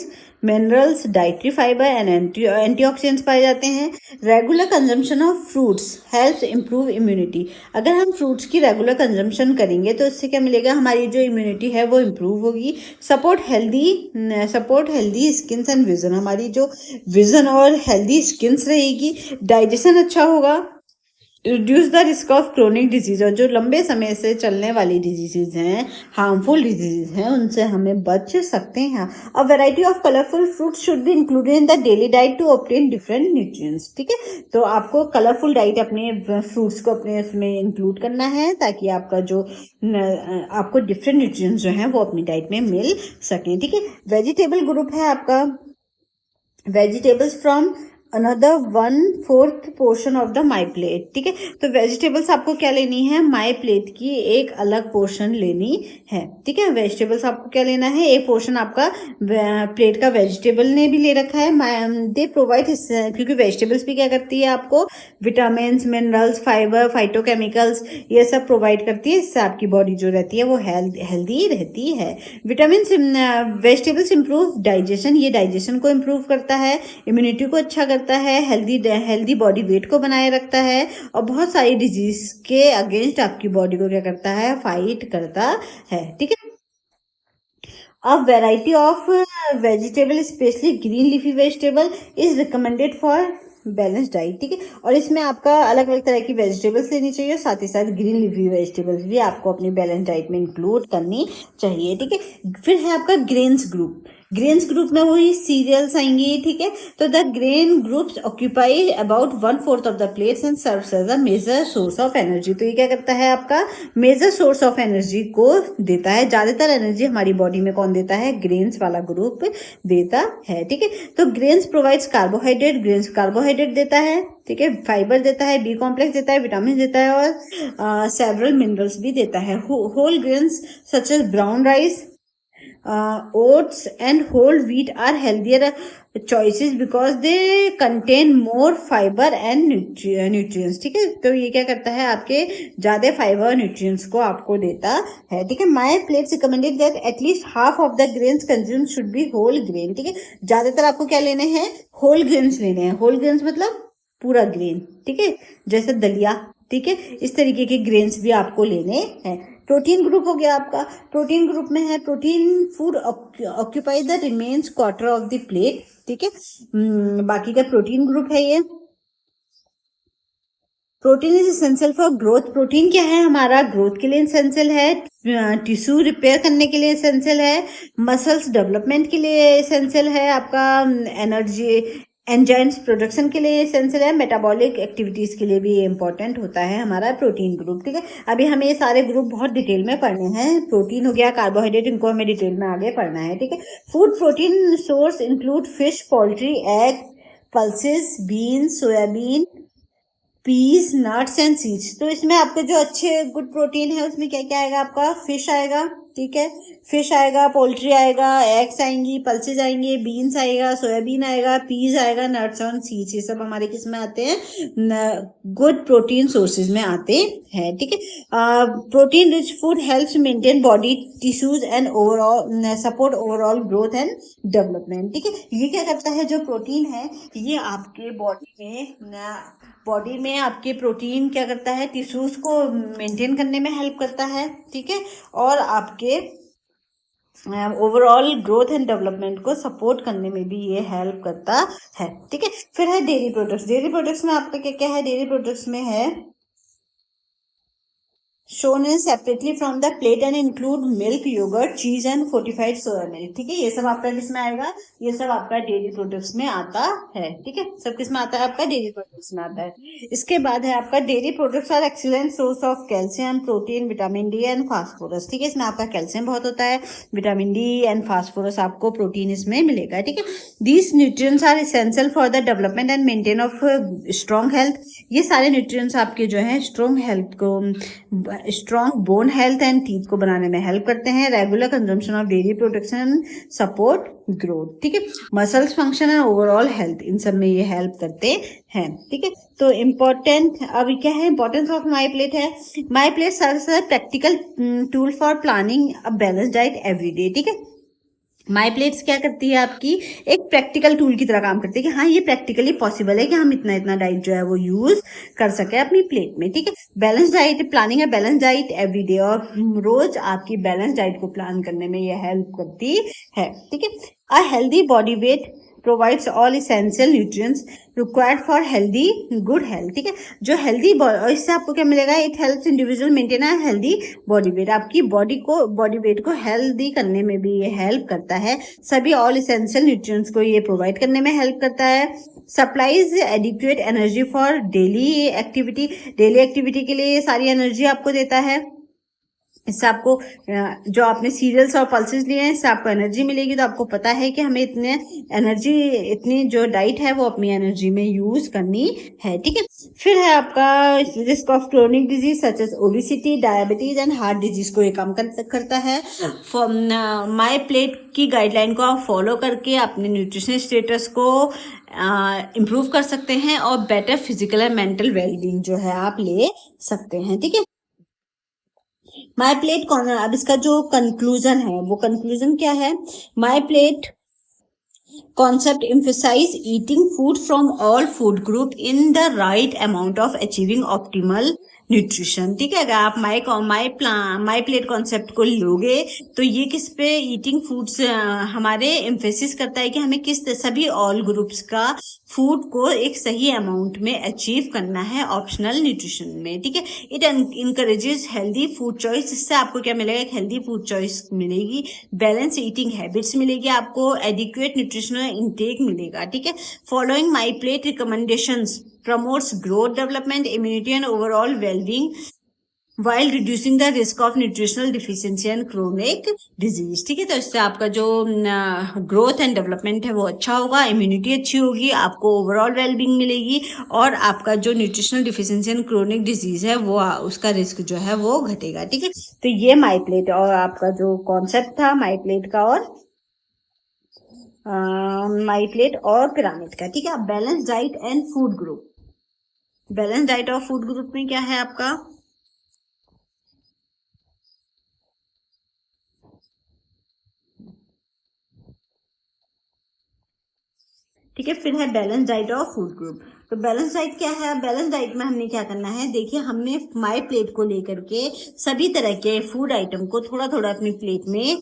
minerals, dietary fibre and antioxidants पाए जाते हैं। Regular consumption of fruits helps improve immunity. अगर हम फ्रूट्स की रेगुलर कंजम्पशन करेंगे तो इससे क्या मिलेगा, हमारी जो इम्यूनिटी है वो इम्प्रूव होगी। Support healthy skins and vision, हमारी जो विजन और हेल्दी स्किन्स रहेगी, डाइजेशन अच्छा होगा, reduce the risk of chronic disease, और जो लंबे समय से चलने वाली डिजीजेज हैं, हार्मफुल डिजीज हैं, उनसे हमें बच सकते हैं। A variety of colourful fruits should be included in the daily diet to obtain different nutrients. ठीक है, तो आपको कलरफुल डाइट अपने फ्रूट्स को अपने उसमें इंक्लूड करना है, ताकि आपका जो आपको डिफरेंट न्यूट्रिएंट्स जो हैं वो अपनी डाइट में मिल सकें। ठीक है, वेजिटेबल ग्रुप है आपका vegetables from another 1/4 portion of the my plate. ठीक है, तो वेजिटेबल्स आपको क्या लेनी है, माई प्लेट की एक अलग पोर्शन लेनी है। ठीक है, वेजिटेबल्स आपको क्या लेना है, एक पोर्शन आपका प्लेट का वेजिटेबल ने भी ले रखा है। दे प्रोवाइड, क्योंकि वेजिटेबल्स भी क्या करती है, आपको विटामिन, मिनरल्स, फाइबर, फाइटोकेमिकल्स, ये सब प्रोवाइड करती है। इससे आपकी बॉडी जो रहती है वो हेल्दी रहती है। विटामिन, वेजिटेबल्स इंप्रूव डाइजेशन, ये डाइजेशन को इम्प्रूव करता है, इम्यूनिटी को अच्छा करता है, हेल्दी बॉडी वेट को बनाए रखता है, और बहुत सारी डिजीज के अगेंस्ट आपकी बॉडी को क्या करता है, फाइट करता है। ठीक है, अ variety of vegetable specially green leafy vegetable is recommended for balance diet. ठीक है, और इसमें आपका अलग अलग तरह की वेजिटेबल्स लेनी चाहिए, साथ ही साथ ग्रीन लीफी वेजिटेबल्स भी आपको अपनी बैलेंस डाइट में इंक्लूड करनी चाहिए। ठीक है, फिर है आपका ग्रेन्स ग्रुप। ग्रेन्स ग्रुप में वही सीरियल्स आएंगी। ठीक है, तो the grain groups occupy about 1/4 of the plates and serves as a major source of energy. तो ये क्या करता है, आपका मेजर सोर्स ऑफ एनर्जी को देता है। ज्यादातर एनर्जी हमारी बॉडी में कौन देता है, ग्रेन्स वाला ग्रुप देता है। ठीक है, तो grains provides carbohydrate, grains carbohydrate देता है। ठीक है, फाइबर देता है, बी कॉम्प्लेक्स देता है, विटामिन देता है, और सेवरल मिनरल्स भी देता है। Whole grains such as brown rice, oats and whole wheat are healthier choices because they contain more fiber and nutrients। ठीक है, तो ये क्या करता है, आपके ज्यादा फाइबर न्यूट्रिएंट्स को आपको देता है। ठीक है, my plates recommended that at least half of the grains consume should be whole grain. ठीक है, ज्यादातर आपको क्या लेने हैं, होल ग्रेन्स लेने हैं। होल ग्रेन्स मतलब पूरा ग्रेन। ठीक है, जैसे दलिया। ठीक है, इस तरीके के ग्रेन्स भी आपको लेने हैं। प्रोटीन ग्रुप हो गया आपका, प्रोटीन ग्रुप में है protein food occupy the remains quarter of the plate. ठीक है, बाकी का प्रोटीन ग्रुप है ये। Protein is essential for growth. Protein क्या है, हमारा ग्रोथ के लिए एसेंशियल है, टिश्यू रिपेयर करने के लिए एसेंशियल है, मसल्स डेवलपमेंट के लिए एसेंशियल है, आपका एनर्जी एंजाइम्स प्रोडक्शन के लिए एसेंशियल है, मेटाबॉलिक एक्टिविटीज के लिए भी ये इंपॉर्टेंट होता है हमारा प्रोटीन ग्रुप। ठीक है, अभी हमें ये सारे ग्रुप बहुत डिटेल में पढ़ने हैं। प्रोटीन हो गया, कार्बोहाइड्रेट, इनको हमें डिटेल में आगे पढ़ना है। ठीक है, food protein source include fish, poultry, egg, pulses, beans, soybean, peas, nuts and seeds. तो इसमें आपके जो अच्छे गुड प्रोटीन है उसमें क्या क्या आएगा, आपका फिश आएगा। ठीक है, फिश आएगा, पोल्ट्री आएगा, एग्स आएंगी, पल्सेज आएंगे, बीन्स आएगा, सोयाबीन आएगा, पीस आएगा, नट्स और सीड्स, ये सब हमारे किस में आते हैं, गुड प्रोटीन सोर्सेज में आते हैं। ठीक है, protein rich food helps maintain body tissues and overall support overall growth and development. ठीक है, ये क्या करता है, जो प्रोटीन है ये आपके बॉडी में आपके प्रोटीन क्या करता है, टिश्यूज को मेंटेन करने में हेल्प करता है। ठीक है, और आपके ओवरऑल ग्रोथ एंड डेवलपमेंट को सपोर्ट करने में भी ये हेल्प करता है। ठीक है, फिर है डेयरी प्रोडक्ट्स। डेयरी प्रोडक्ट्स में आपका क्या क्या है, डेयरी प्रोडक्ट्स में है shown in separately from the plate and include milk, yogurt, cheese and fortified soya milk। ठीक है, ये सब आपका किस में आएगा, ये सब आपका डेयरी प्रोडक्ट्स में आता है। ठीक है, सब किस में आता है, आपका डेयरी प्रोडक्ट्स में आता है। इसके बाद है आपका dairy products are excellent source of calcium, protein, vitamin D and phosphorus. ठीक है, इसमें आपका कैल्शियम बहुत होता है, विटामिन डी एंड फास्फोरस, आपको प्रोटीन इसमें मिलेगा। ठीक है, these nutrients are essential for the development and maintain of strong health. ये सारे न्यूट्रिएंट्स आपके जो है स्ट्रॉन्ग हेल्थ को, strong bone health and teeth को बनाने में हेल्प करते हैं। Regular consumption of dairy production support growth. ठीक है, muscles function and overall health, इन सब में ये हेल्प करते हैं। ठीक है, तो इम्पोर्टेंट अभी क्या है, इंपॉर्टेंस ऑफ माई प्लेट है, my plate serves as a practical tool for planning a balance diet every day. ठीक है, माई प्लेट्स क्या करती है, आपकी एक प्रैक्टिकल टूल की तरह काम करती है कि हाँ ये प्रैक्टिकली पॉसिबल है कि हम इतना इतना डाइट जो है वो यूज कर सके अपनी प्लेट में। ठीक है, बैलेंस डाइट, प्लानिंग है बैलेंस डाइट एवरी डे, और रोज आपकी बैलेंस डाइट को प्लान करने में ये हेल्प करती है। ठीक है, a healthy body weight provides all essential nutrients required for healthy good health, ठीक है। जो हेल्दी और इससे आपको क्या मिलेगा, it helps individual maintain a healthy body weight, आपकी बॉडी वेट को हेल्दी करने में भी ये हेल्प करता है। सभी ऑल इसेंशियल न्यूट्रिएंट्स को ये प्रोवाइड करने में हेल्प करता है। Supplies adequate energy for daily activity के लिए सारी एनर्जी आपको देता है। इससे आपको जो आपने सीरियल्स और पल्सेस लिए हैं इससे आपको एनर्जी मिलेगी। तो आपको पता है कि हमें इतनी जो डाइट है वो अपनी एनर्जी में यूज करनी है, ठीक है। फिर है आपका risk of chronic disease such as obesity, diabetes and heart disease को ये कम करता है। माई प्लेट की गाइडलाइन को आप फॉलो करके अपने न्यूट्रिशन स्टेटस को इम्प्रूव कर सकते हैं और better physical and mental wellbeing जो है आप ले सकते हैं, ठीक है। माई प्लेट कौन, अब इसका जो कंक्लूजन है वो कंक्लूजन क्या है, my plate concept emphasize eating food from all food group in the right amount of achieving optimal nutrition, ठीक है। अगर आप माई प्लेट कॉन्सेप्ट को लोगे तो ये किस पे ईटिंग फूड्स हमारे एम्फेसिस करता है कि हमें सभी ऑल ग्रुप्स का फूड को एक सही अमाउंट में अचीव करना है ऑप्शनल न्यूट्रिशन में, ठीक है। It encourages healthy food choice, इससे आपको क्या मिलेगा, एक हेल्दी फूड चॉइस मिलेगी, बैलेंस ईटिंग हैबिट्स मिलेगी, आपको एडिक्वेट न्यूट्रिशनल इंटेक मिलेगा, ठीक है। Following my plate recommendations promotes growth development, immunity and overall well-being while reducing the risk of nutritional deficiency and chronic disease, ठीक है। तो इससे आपका जो ग्रोथ एंड डेवलपमेंट है वो अच्छा होगा, इम्यूनिटी अच्छी होगी, आपको ओवरऑल वेलबींग मिलेगी और आपका जो nutritional deficiency and chronic disease है वो उसका रिस्क जो है वो घटेगा, ठीक है। तो ये माई प्लेट और आपका जो कॉन्सेप्ट था माई प्लेट का और माई प्लेट और पिरामिड का, ठीक है। अब balance diet and food group, balance diet और फूड ग्रुप में क्या है आपका, ठीक है। फिर है बैलेंस डाइट और फूड ग्रुप। तो बैलेंस डाइट क्या है, बैलेंस डाइट में हमने क्या करना है, देखिए हमने माई प्लेट को लेकर के सभी तरह के फूड आइटम को थोड़ा थोड़ा अपनी प्लेट में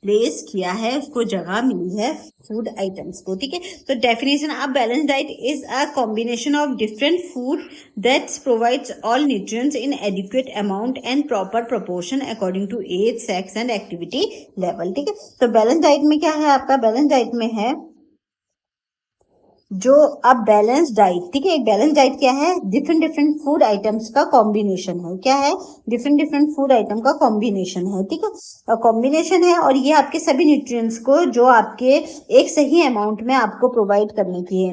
प्लेस किया है, उसको जगह मिली है फूड आइटम्स को, ठीक है। तो definition of balance diet is a combination of different food that provides all nutrients in adequate amount and proper proportion according to age, sex and activity level, ठीक है। तो बैलेंस डाइट में क्या है आपका, बैलेंस डाइट में है जो अब बैलेंस डाइट, ठीक है। एक बैलेंस डाइट क्या है, डिफरेंट फूड आइटम्स का कॉम्बिनेशन है, क्या है, डिफरेंट फूड आइटम का कॉम्बिनेशन है, ठीक है। कॉम्बिनेशन है और ये आपके सभी न्यूट्रिएंट्स को जो आपके एक सही अमाउंट में आपको प्रोवाइड करने की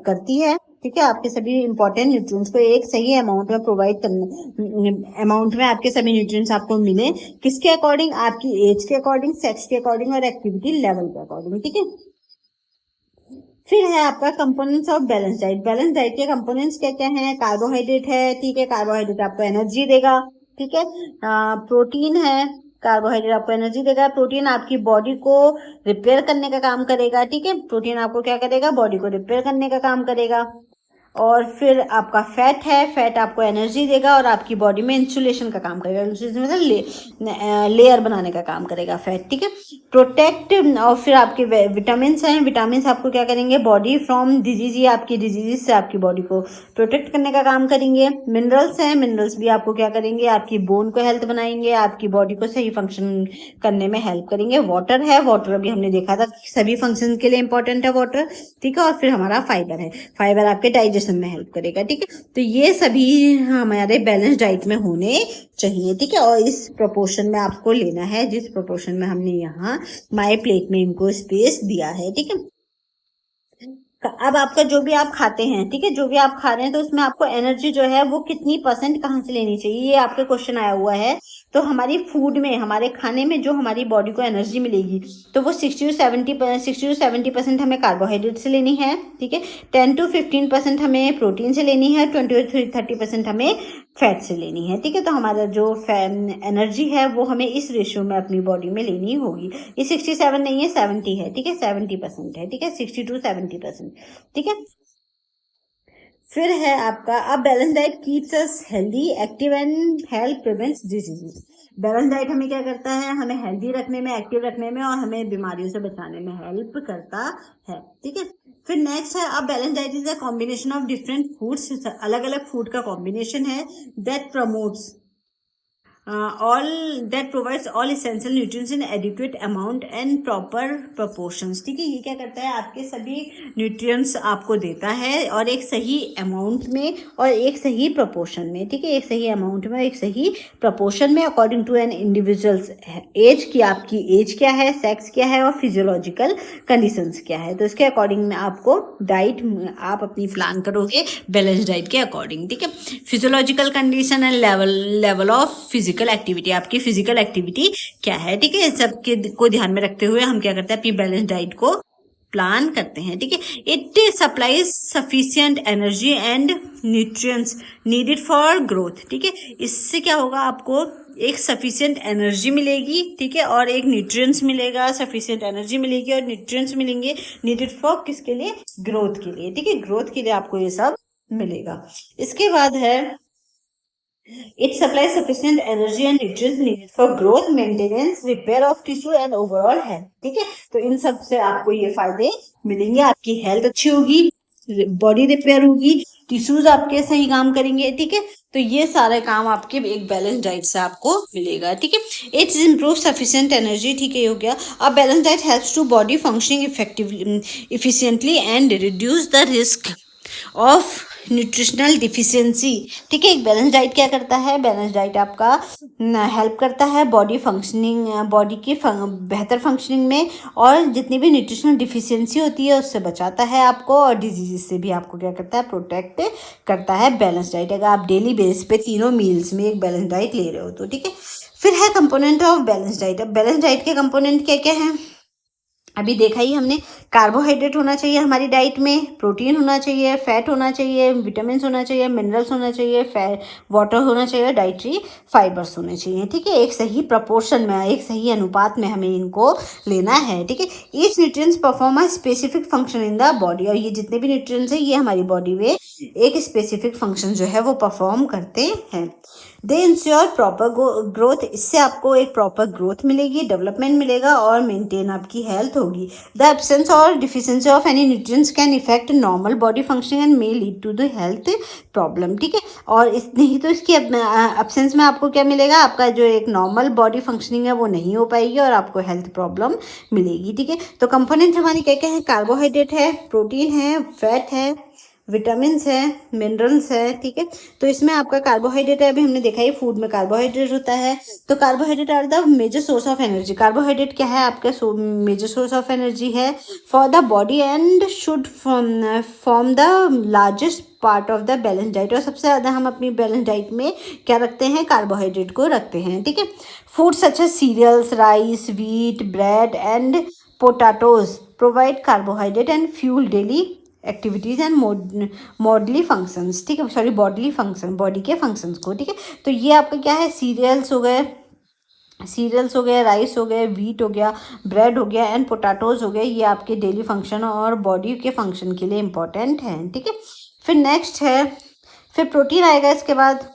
करती है, ठीक है। आपके सभी इंपॉर्टेंट न्यूट्रिएंट्स को एक सही अमाउंट में प्रोवाइड करने, अमाउंट में आपके सभी न्यूट्रिएंट्स आपको मिले, किसके अकॉर्डिंग, आपकी एज के अकॉर्डिंग, सेक्स के अकॉर्डिंग और एक्टिविटी लेवल के अकॉर्डिंग, ठीक है। फिर है आपका components of balance diet, balance diet के कंपोनेंट्स क्या क्या हैं, कार्बोहाइड्रेट है, ठीक है, कार्बोहाइड्रेट आपको एनर्जी देगा, ठीक है। प्रोटीन है, कार्बोहाइड्रेट आपको एनर्जी देगा, प्रोटीन आपकी बॉडी को रिपेयर करने का काम करेगा, ठीक है। प्रोटीन आपको क्या करेगा, बॉडी को रिपेयर करने का काम करेगा। और फिर आपका फैट है, फैट आपको एनर्जी देगा और आपकी बॉडी में इंसुलेशन का काम करेगा, इंसुलेशन मतलब लेयर बनाने का काम करेगा फैट, ठीक है। प्रोटेक्ट, और फिर आपके विटामिन हैं, विटामिन आपको क्या करेंगे, बॉडी फ्रॉम डिजीज, ये आपकी डिजीज से आपकी बॉडी को प्रोटेक्ट करने का काम करेंगे। मिनरल्स हैं, मिनरल्स भी आपको क्या करेंगे, आपकी बोन को हेल्थ बनाएंगे, आपकी बॉडी को सही फंक्शन करने में हेल्प करेंगे। वाटर है, वाटर अभी हमने देखा था सभी फंक्शन के लिए इंपॉर्टेंट है वाटर, ठीक है। और फिर हमारा फाइबर है, फाइबर आपके डाइजेशन में हेल्प करेगा, ठीक है। तो ये सभी हमारे बैलेंस डाइट में होने चाहिए, ठीक है। और इस प्रोपोर्शन में आपको लेना है जिस प्रोपोर्शन में हमने यहाँ माई प्लेट में इनको स्पेस दिया है, ठीक है। अब आपका जो भी आप खाते हैं, ठीक है, जो भी आप खा रहे हैं तो उसमें आपको एनर्जी जो है वो कितनी % कहाँ से लेनी चाहिए, ये आपके क्वेश्चन आया हुआ है। तो हमारी फूड में, हमारे खाने में जो हमारी बॉडी को एनर्जी मिलेगी तो वो 60 to 70% हमें कार्बोहाइड्रेट से लेनी है, ठीक है। 10 to 15% हमें प्रोटीन से लेनी है, 20 to 30% हमें फैट से लेनी है, ठीक है। तो हमारा जो एनर्जी है वो हमें इस रेशियो में अपनी बॉडी में लेनी होगी। ये 67 नहीं है, 70 है, ठीक है, 70% है, ठीक है, 60 to 70%, ठीक है। फिर है आपका, अब balance diet keeps us healthy, active and help prevents diseases. Balance diet हमें क्या करता है, हमें हेल्दी रखने में, एक्टिव रखने में और हमें बीमारियों से बचाने में हेल्प करता है। ठीक है, फिर नेक्स्ट है, अब balance diet is a combination of different foods, अलग अलग फूड का कॉम्बिनेशन है that promotes all that provides all essential nutrients in adequate amount and proper proportions। ठीक है, ये क्या करता है, आपके सभी न्यूट्रिएंट्स आपको देता है और एक सही अमाउंट में और एक सही प्रपोर्शन में। ठीक है, एक सही अमाउंट में, एक सही प्रपोर्शन में, according to an individuals age, की आपकी एज क्या है, सेक्स क्या है और फिजियोलॉजिकल कंडीशंस क्या है। तो इसके अकॉर्डिंग में आपको डाइट आप अपनी प्लान करोगे बैलेंस डाइट के अकॉर्डिंग। ठीक है, physiological condition and level of physical activity, आपकी फिजिकल एक्टिविटी क्या है। ठीक है, सबके को ध्यान में रखते हुए हम क्या करते हैं, अपनी बैलेंस डाइट को प्लान करते हैं। ठीक है, it supplies sufficient energy and nutrients needed for growth. ठीक है, इससे क्या होगा, आपको एक सफिशिएंट एनर्जी मिलेगी। ठीक है, और एक न्यूट्रिएंट्स मिलेगा, सफिशिएंट एनर्जी मिलेगी और न्यूट्रिएंट्स मिलेंगे नीडेड फॉर किसके लिए, ग्रोथ के लिए। ठीक है, ग्रोथ के लिए आपको ये सब मिलेगा। इसके बाद है, it supplies sufficient energy and nutrients needed for growth, maintenance, repair of tissue and overall health। ठीक है, तो इन सब से आपको ये फायदे मिलेंगे, आपकी हेल्थ अच्छी होगी, बॉडी रिपेयर होगी, टिश्यूज आपके सही काम करेंगे। ठीक है, तो ये सारे काम आपके एक बैलेंस डाइट से आपको मिलेगा। ठीक है, इट्स इम्प्रूव सफिशिएंट एनर्जी। ठीक है, हो गया। अब balance diet helps to body functioning effectively efficiently and reduce the risk of nutritional deficiency. ठीक है, एक बैलेंस डाइट क्या करता है, बैलेंस डाइट आपका हेल्प करता है बॉडी फंक्शनिंग, बॉडी की बेहतर फंक्शनिंग में, और जितनी भी न्यूट्रिशनल डिफिशियंसी होती है उससे बचाता है आपको, और डिजीज से भी आपको क्या करता है, प्रोटेक्ट करता है बैलेंस डाइट, अगर आप डेली बेस पे तीनों मील्स में एक बैलेंस डाइट ले रहे हो तो। ठीक है, फिर है कंपोनेंट ऑफ बैलेंस डाइट। अब बैलेंस डाइट के कंपोनेंट क्या क्या हैं, अभी देखा ही हमने। कार्बोहाइड्रेट होना चाहिए हमारी डाइट में, प्रोटीन होना चाहिए, फैट होना चाहिए, विटामिन होना चाहिए, मिनरल्स होना चाहिए, वाटर होना चाहिए, डाइटरी फाइबर्स होने चाहिए। ठीक है, एक सही प्रपोर्शन में, एक सही अनुपात में हमें इनको लेना है। ठीक है, each nutrients perform a specific function in the body, और ये जितने भी न्यूट्रिएंट्स हैं ये हमारी बॉडी में एक स्पेसिफिक फंक्शन जो है वो परफॉर्म करते हैं। दे इंश्योर प्रॉपर ग्रोथ, इससे आपको एक प्रॉपर ग्रोथ मिलेगी, डेवलपमेंट मिलेगा और मेंटेन आपकी हेल्थ होगी। द एब्सेंस और deficiency of any nutrients can affect normal body functioning and may lead to the health problem. ठीक है, और इस नहीं तो इसकी एब्सेंस में आपको क्या मिलेगा, आपका जो एक नॉर्मल बॉडी फंक्शनिंग है वो नहीं हो पाएगी और आपको हेल्थ प्रॉब्लम मिलेगी। ठीक है, तो कंपोनेंट हमारी क्या क्या है, कार्बोहाइड्रेट है, प्रोटीन है, फैट है, विटामिन्स है, मिनरल्स है। ठीक है, तो इसमें आपका कार्बोहाइड्रेट है, अभी हमने देखा ही फूड में कार्बोहाइड्रेट होता है। तो carbohydrate are the major source of energy, carbohydrate क्या है, आपका मेजर सोर्स ऑफ एनर्जी है for the body and should form the largest part of the balance diet, और सबसे ज़्यादा हम अपनी बैलेंस डाइट में क्या रखते हैं, कार्बोहाइड्रेट को रखते हैं। ठीक है, food such as cereals, rice, wheat, bread and potatoes provide carbohydrate and fuel daily activities and bodily functions. ठीक है, सॉरी बॉडली फंक्शन, बॉडी के फंक्शंस को। ठीक है, तो ये आपका क्या है, सीरियल्स हो गए, राइस हो गए, व्हीट हो गया, ब्रेड हो गया एंड पोटैटोज हो गए, ये आपके डेली फंक्शन और बॉडी के फंक्शन के लिए इंपॉर्टेंट हैं। ठीक है, फिर नेक्स्ट है, फिर प्रोटीन आएगा इसके बाद,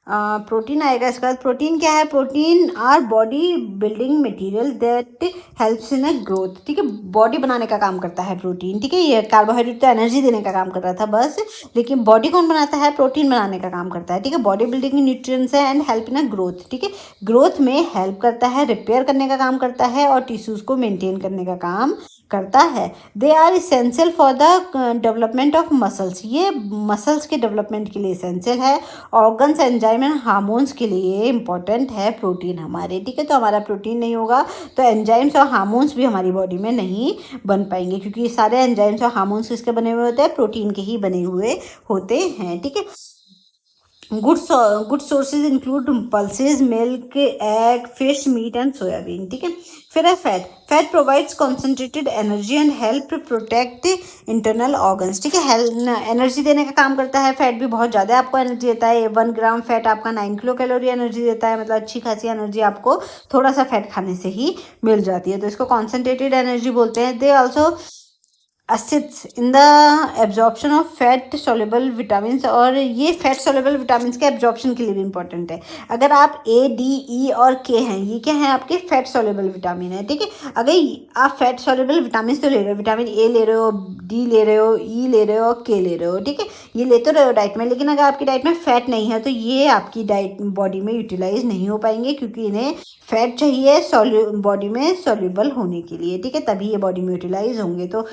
प्रोटीन आएगा इसके बाद। प्रोटीन क्या है, protein our body building material that helps in a growth. ठीक है, बॉडी बनाने का काम करता है प्रोटीन। ठीक है, ये कार्बोहाइड्रेट तो एनर्जी देने का काम कर रहा था बस, लेकिन बॉडी कौन बनाता है, प्रोटीन बनाने का काम करता है। ठीक है, बॉडी बिल्डिंग न्यूट्रिएंट्स है and help in a growth. ठीक है, ग्रोथ में हेल्प करता है, रिपेयर करने का काम करता है और टिश्यूज को मेंटेन करने का काम करता है। They are essential for the development of muscles, ये मसल्स के डेवलपमेंट के लिए इसेंशियल है। ऑर्गन्स, एंजाइम एंड हार्मोन्स के लिए इंपॉर्टेंट है प्रोटीन हमारे। ठीक है, तो हमारा प्रोटीन नहीं होगा तो एंजाइम्स और हार्मोन्स भी हमारी बॉडी में नहीं बन पाएंगे, क्योंकि सारे एंजाइम्स और हार्मोन्स किसके बने हुए होते हैं, प्रोटीन के ही बने हुए होते हैं। ठीक है, good sources include pulses, milk, egg, fish, meat and soybean. ठीक है, फिर है fat. Fat provides concentrated energy and help protect internal organs. ठीक है, एनर्जी देने का काम करता है, फैट भी बहुत ज़्यादा आपको एनर्जी देता है। 1 ग्राम फैट आपका 9 किलो कैलोरी एनर्जी देता है, मतलब अच्छी खासी एनर्जी आपको थोड़ा सा फैट खाने से ही मिल जाती है, तो इसको कॉन्सेंट्रेटेड एनर्जी बोलते हैं। They also assist in the absorption of fat soluble vitamin, और ये फैट सोल्यूबल विटामिन के एब्जॉर्प्शन के लिए भी इंपॉर्टेंट है। अगर आप ए, डी, ई और के हैं, ये क्या है आपके फैट सोल्यूबल विटामिन है, ठीक है। अगर आप फैट सोल्यूबल विटामिन तो ले रहे हो, विटामिन ए ले रहे हो, डी ले रहे हो, ई ले रहे हो, के ले रहे हो, ठीक है, ये ले तो रहे हो डाइट में, लेकिन अगर आपकी डाइट में फैट नहीं है तो ये आपकी डाइट बॉडी में यूटिलाइज नहीं हो पाएंगे, क्योंकि इन्हें फैट चाहिए बॉडी में सोल्यूबल होने के लिए, ठीक है, तभी ये बॉडी में यूटिलाइज होंगे। तो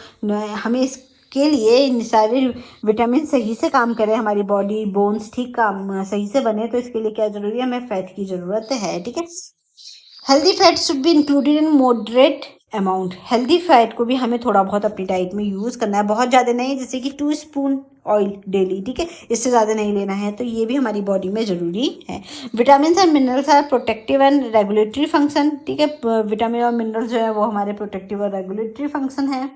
हमें इसके लिए इन सारे विटामिन सही से काम करें, हमारी बॉडी बोन्स ठीक काम सही से बने, तो इसके लिए क्या जरूरी है, हमें फैट की ज़रूरत है, ठीक है। Healthy fat should be included in moderate amount. Healthy fat को भी हमें थोड़ा बहुत अपनी डाइट में यूज़ करना है, बहुत ज़्यादा नहीं, जैसे कि 2 स्पून ऑयल डेली, ठीक है, इससे ज़्यादा नहीं लेना है, तो ये भी हमारी बॉडी में ज़रूरी है। Vitamin and minerals are protective and regulatory function, ठीक है, विटामिन और मिनरल्स जो है वो हमारे प्रोटेक्टिव और रेगुलेटरी फंक्शन है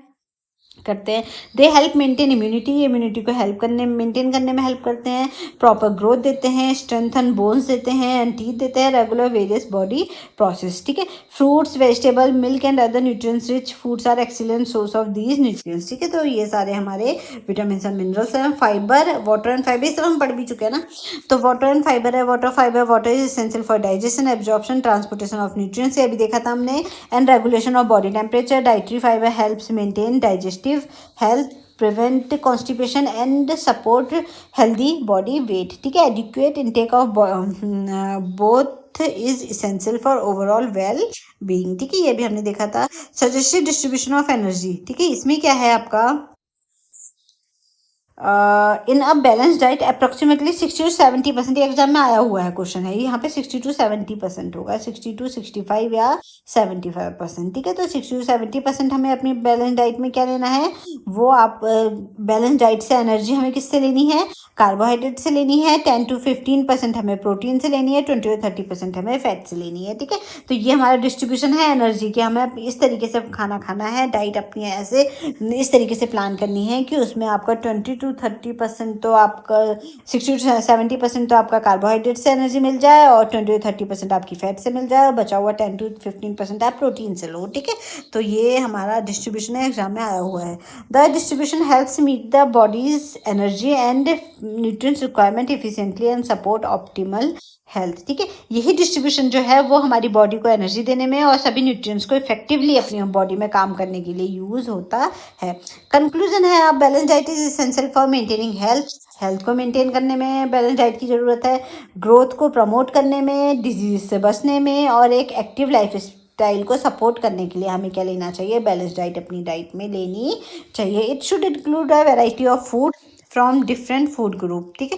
करते हैं। दे हेल्प मेंटेन इम्यूनिटी को हेल्प करने मेंटेन करने में हेल्प करते हैं, प्रॉपर ग्रोथ देते हैं, स्ट्रेंथन बोन्स देते हैं एंड टीथ देते हैं, रेगुलर वेरियस बॉडी प्रोसेस, ठीक है। Fruits, vegetable, milk and other nutrients rich foods are excellent source of these nutrients, ठीक है। तो ये सारे हमारे विटामिन एंड मिनरल्स हैं। फाइबर, वाटर एंड फाइबर, इस तरह हम पढ़ भी चुके हैं ना। तो वाटर एंड फाइबर है, water is essential for digestion, absorption, transportation of nutrients, ये अभी देखा था हमने, and regulation of body temperature. Dietary fibre helps maintain digestive health, prevent constipation and support healthy body weight, ठीक है। adequate intake of both is essential for overall well being, ठीक है, ये भी हमने देखा था। suggested distribution of energy, ठीक है, इसमें क्या है आपका, in a balance diet approximately 60 to 70%, exam में आया हुआ है क्वेश्चन है, यहाँ पे 60 to 70% होगा, 60 to 65 या 75%, ठीक है। तो 60 to 70% हमें अपनी बैलेंस डाइट में क्या लेना है, वो आप बैलेंस डाइट से एनर्जी हमें किससे लेनी है, कार्बोहाइड्रेट से लेनी है, 10 to 15% हमें प्रोटीन से लेनी है, 20 to 30% हमें फैट से लेनी है, ठीक है। तो ये हमारा डिस्ट्रीब्यूशन है एनर्जी की, हमें इस तरीके से खाना खाना है, डाइट अपनी ऐसे इस तरीके से प्लान करनी है कि उसमें आपका 20 to 30% तो आपका 60 to 70% तो आपका कार्बोहाइड्रेट से एनर्जी मिल जाए, और 20 to 30% आपकी फैट से मिल जाए, और बचा हुआ 10 to 15% आप प्रोटीन से लो, ठीक है। तो ये हमारा डिस्ट्रीब्यूशन है, एग्जाम में आया हुआ है। The distribution helps meet the body's energy and nutrients requirement efficiently and support optimal health, ठीक है। यही डिस्ट्रीब्यूशन जो है वो हमारी बॉडी को एनर्जी देने में और सभी न्यूट्रिएंट्स को इफेक्टिवली अपनी बॉडी में काम करने के लिए यूज होता है। कंक्लूजन है, आप balance diet is essential for maintaining health को मेंटेन करने में बैलेंस डाइट की ज़रूरत है, ग्रोथ को प्रमोट करने में, डिजीज से बचने में, और एक एक्टिव लाइफ स्टाइल को सपोर्ट करने के लिए हमें क्या लेना चाहिए, बैलेंस डाइट अपनी डाइट में लेनी चाहिए। It should include a variety of food from different food group, ठीक है,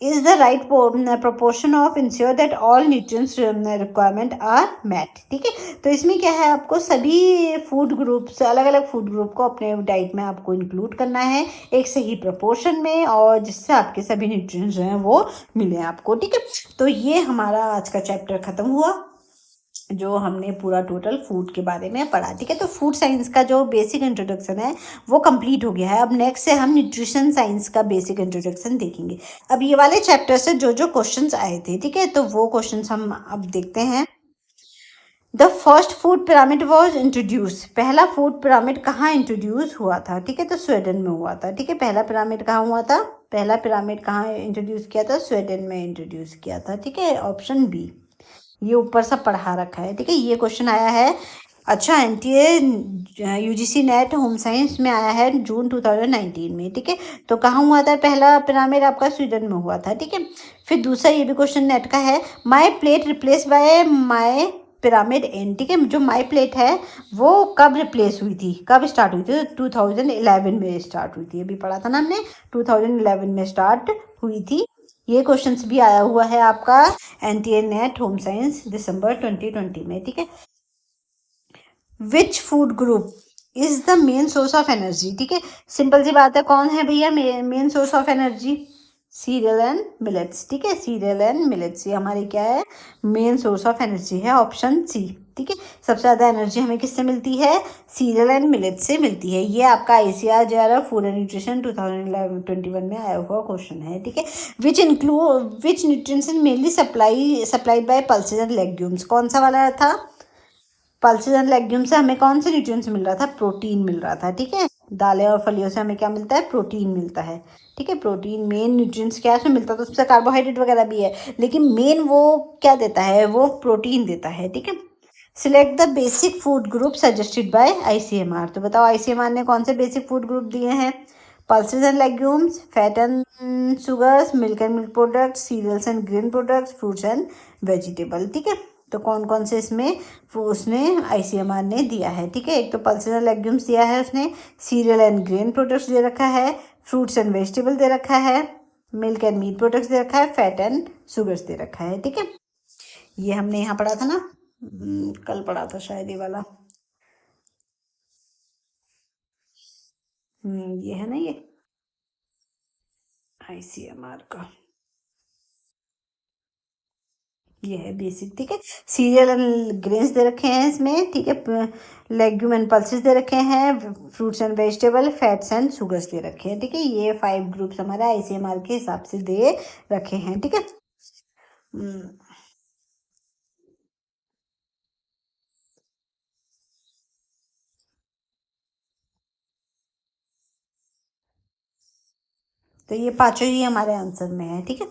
is the right proportion of ensure that all nutrients requirement are met, ठीक है। तो इसमें क्या है, आपको सभी फूड ग्रुप से अलग अलग फूड ग्रुप को अपने डाइट में आपको इंक्लूड करना है एक सही प्रोपोर्शन में, और जिससे आपके सभी न्यूट्रिएंट्स जो हैं वो मिले आपको, ठीक है। तो ये हमारा आज का चैप्टर खत्म हुआ, जो हमने पूरा टोटल फूड के बारे में पढ़ा, ठीक है। तो फूड साइंस का जो बेसिक इंट्रोडक्शन है वो कंप्लीट हो गया है। अब नेक्स्ट से हम न्यूट्रिशन साइंस का बेसिक इंट्रोडक्शन देखेंगे। अब ये वाले चैप्टर से जो जो क्वेश्चंस आए थे, ठीक है, तो वो क्वेश्चंस हम अब देखते हैं। The first food pyramid was introduce, पहला फूड पिरामिड कहाँ इंट्रोड्यूस हुआ था, ठीक है, तो स्वीडन में हुआ था, ठीक है। पहला पिरामिड कहाँ हुआ था, पहला पिरामिड कहाँ इंट्रोड्यूस किया था, स्वीडन में इंट्रोड्यूस किया था, ठीक है, ऑप्शन बी। ये ऊपर सब पढ़ा रखा है, ठीक है, ये क्वेश्चन आया है। अच्छा, NTA UGC net home science में आया है जून 2019 में, ठीक है। तो कहाँ हुआ था पहला पिरामिड, आपका स्वीडन में हुआ था, ठीक है। फिर दूसरा ये भी क्वेश्चन नेट का है, my plate replace by my pyramid and, ठीक है। जो माई प्लेट है वो कब रिप्लेस हुई थी, कब स्टार्ट हुई थी, 2011 में स्टार्ट हुई थी, अभी पढ़ा था ना हमने, 2011 में स्टार्ट हुई थी। ये क्वेश्चंस भी आया हुआ है आपका एनटीए नेट होम साइंस दिसंबर 2020 में, ठीक है। विच food group is the main source of energy, ठीक है, सिंपल सी बात है, कौन है भैया main source of energy, serial and millets, ठीक है, सीरियल एंड मिलेट्स, ये हमारी क्या है, मेन सोर्स ऑफ एनर्जी है, ऑप्शन सी, ठीक है। सबसे ज़्यादा एनर्जी हमें किससे मिलती है, सीरियल एंड मिलेट्स से मिलती है। ये आपका ICR J food and nutrition 2021 में आया हुआ क्वेश्चन है, ठीक है। विच nutrients mainly supplied by pulses and legumes, कौन सा वाला था, पल्सेज एंड लेग्यूम्स से हमें कौन से न्यूट्रिएंट्स मिल रहा था, प्रोटीन मिल रहा था, ठीक है, दालें और फलियों से हमें क्या मिलता है, प्रोटीन मिलता है। ठीक है, प्रोटीन मेन न्यूट्रिएंट्स क्या है उसमें मिलता है, तो उससे कार्बोहाइड्रेट वगैरह भी है, लेकिन मेन वो क्या देता है, वो प्रोटीन देता है। ठीक है, select the basic food group suggested by ICMR. तो बताओ आईसीएमआर ने कौन से बेसिक फूड ग्रुप दिए हैं? Pulses and legumes, fat and sugars, milk and milk products, cereals and grain products, fruits and vegetable. ठीक है, तो कौन कौन से इसमें उसने आईसीएमआर ने दिया है? ठीक है, एक तो पल्सेस एंड लेग्यूम्स दिया है उसने, सीरियल एंड ग्रेन प्रोडक्ट्स दे रखा है, फ्रूट्स एंड वेजिटेबल दे रखा है, मिल्क एंड मीट प्रोडक्ट्स दे रखा है, फैट एंड शुगर्स दे रखा है। ठीक है, ये हमने यहाँ पढ़ा था ना, कल पढ़ा था शायद ये वाला। ये है ना, ये आईसीएमआर का ये है बेसिक। ठीक है, सीरियल एंड ग्रेन्स दे रखे हैं इसमें। ठीक है, लेग्यूम एंड पल्सेस दे रखे हैं, fruits and vegetable, fats and sugars दे रखे हैं। ठीक है, ये 5 ग्रुप्स हमारे आईसीएमआर के हिसाब से दे रखे हैं। ठीक है, तो ये पांचों ही हमारे आंसर में है। ठीक है,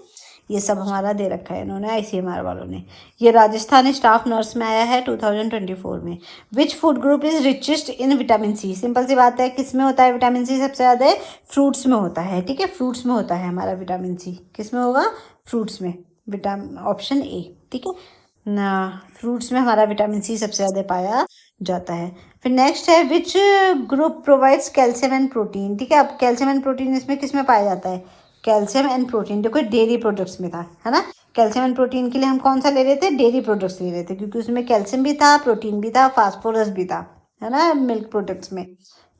ये सब हमारा दे रखा है इन्होंने, आईसीएमआर वालों ने। ये राजस्थान स्टाफ नर्स में आया है 2024 में। Which food group is richest in vitamin C? Simple सी बात है, किस में होता है विटामिन सी सबसे ज़्यादा? है फ्रूट्स में होता है। ठीक है, फ्रूट्स में होता है हमारा विटामिन सी। किस में होगा? फ्रूट्स में। Vitamin option A. ठीक है ना, फ्रूट्स में हमारा विटामिन सी सबसे ज़्यादा पाया जाता है। फिर नेक्स्ट है which group provides calcium and protein? ठीक है, अब कैल्शियम एंड प्रोटीन इसमें किस में पाया जाता है? कैल्शियम एंड प्रोटीन देखो डेयरी प्रोडक्ट्स में था, है ना। कैल्शियम एंड प्रोटीन के लिए हम कौन सा ले रहे थे? डेयरी प्रोडक्ट्स ले रहे थे, क्योंकि उसमें कैल्शियम भी था, प्रोटीन भी था, फास्फोरस भी था, है ना। मिल्क प्रोडक्ट्स में,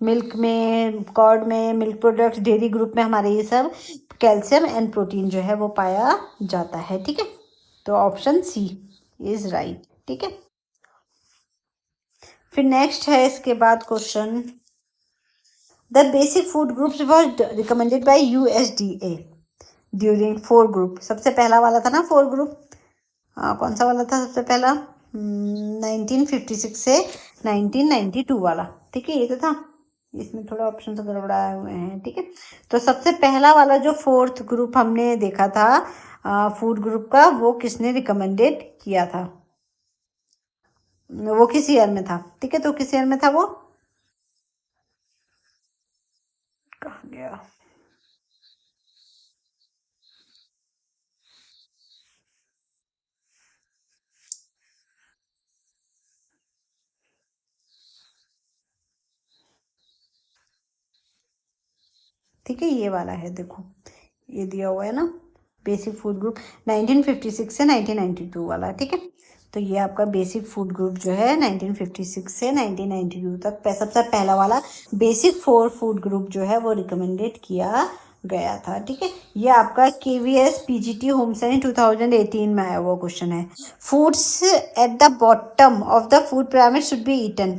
मिल्क में, कॉर्ड में, मिल्क प्रोडक्ट्स, डेयरी ग्रुप में हमारे ये सब कैल्शियम एंड प्रोटीन जो है वो पाया जाता है। ठीक है, तो ऑप्शन सी इज राइट। ठीक है, फिर नेक्स्ट है इसके बाद question, the basic food groups was recommended by USDA during 4 group. सबसे पहला वाला था ना 4 ग्रुप, कौन सा वाला था सबसे पहला? 1956 से 1992 वाला। ठीक है, ये तो था, इसमें थोड़ा ऑप्शन तो गड़बड़ाए हुए हैं। ठीक है, तो सबसे पहला वाला जो 4th ग्रुप हमने देखा था फूड ग्रुप का, वो किसने रिकमेंडेड किया था? वो किस ईयर में था? ठीक है, तो किस ईयर में था वो? कहाँ गया? ठीक है, ये वाला है, देखो ये दिया हुआ है ना, बेसिक फूड ग्रुप 1956 से 1992 वाला। ठीक है, तो ये आपका बेसिक फूड ग्रुप जो है 1956 से 1992 तक सबसे पहला वाला बेसिक 4 फूड ग्रुप जो है वो रिकमेंडेड किया गया था। ठीक है, ये आपका केवीएस पीजीटी होम साइंस 2018 में आया हुआ क्वेश्चन है। Foods at the bottom of the food pyramid should be eaten.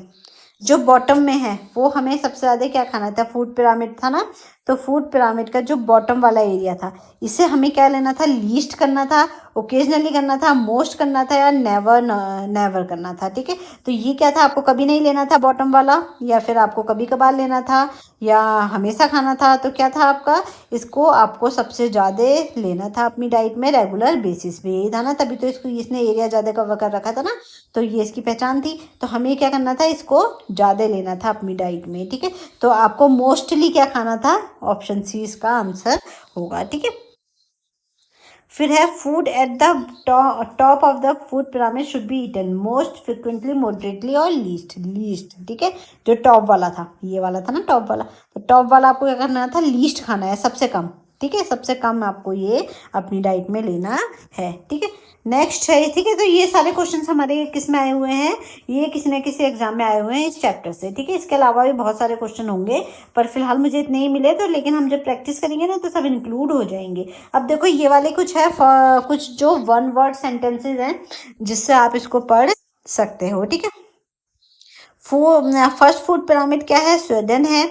जो बॉटम में है वो हमें सबसे ज़्यादा क्या खाना था? फूड पिरामिड था ना, तो फूड पिरामिड का जो बॉटम वाला एरिया था, इसे हमें क्या लेना था? लीस्ट करना था, ओकेजनली करना था, मोस्ट करना था, या नेवर नेवर करना था। ठीक है, तो ये क्या था? आपको कभी नहीं लेना था बॉटम वाला, या फिर आपको कभी कभार लेना था, या हमेशा खाना था? तो क्या था आपका? इसको आपको सबसे ज़्यादा लेना था अपनी डाइट में रेगुलर बेसिस पे, यही था ना, तभी तो इसको इसने एरिया ज़्यादा कवर कर रखा था ना, तो ये इसकी पहचान थी। तो हमें क्या करना था? इसको ज़्यादा लेना था अपनी डाइट में। ठीक है, तो आपको मोस्टली क्या खाना था? ऑप्शन सी इसका आंसर होगा। ठीक है, फिर है food at the top of the food pyramid should be eaten most frequently, moderately और लीस्ट। लीस्ट, ठीक है, जो टॉप वाला था, ये वाला था ना टॉप वाला, तो टॉप वाला आपको क्या करना था? लीस्ट खाना है, सबसे कम। ठीक है, सबसे कम आपको ये अपनी डाइट में लेना है। ठीक है, नेक्स्ट है, ठीक है, तो ये सारे क्वेश्चंस हमारे किस में आए हुए हैं? ये किसी न किसी एग्जाम में आए हुए हैं इस चैप्टर से। ठीक है, इसके अलावा भी बहुत सारे क्वेश्चन होंगे, पर फिलहाल मुझे इतने ही मिले, तो लेकिन हम जब प्रैक्टिस करेंगे ना तो सब इंक्लूड हो जाएंगे। अब देखो ये वाले कुछ है, कुछ जो 1 वर्ड सेंटेंसेज हैं जिससे आप इसको पढ़ सकते हो। ठीक है, फर्स्ट फूड पिरामिड क्या है, स्वीडन है।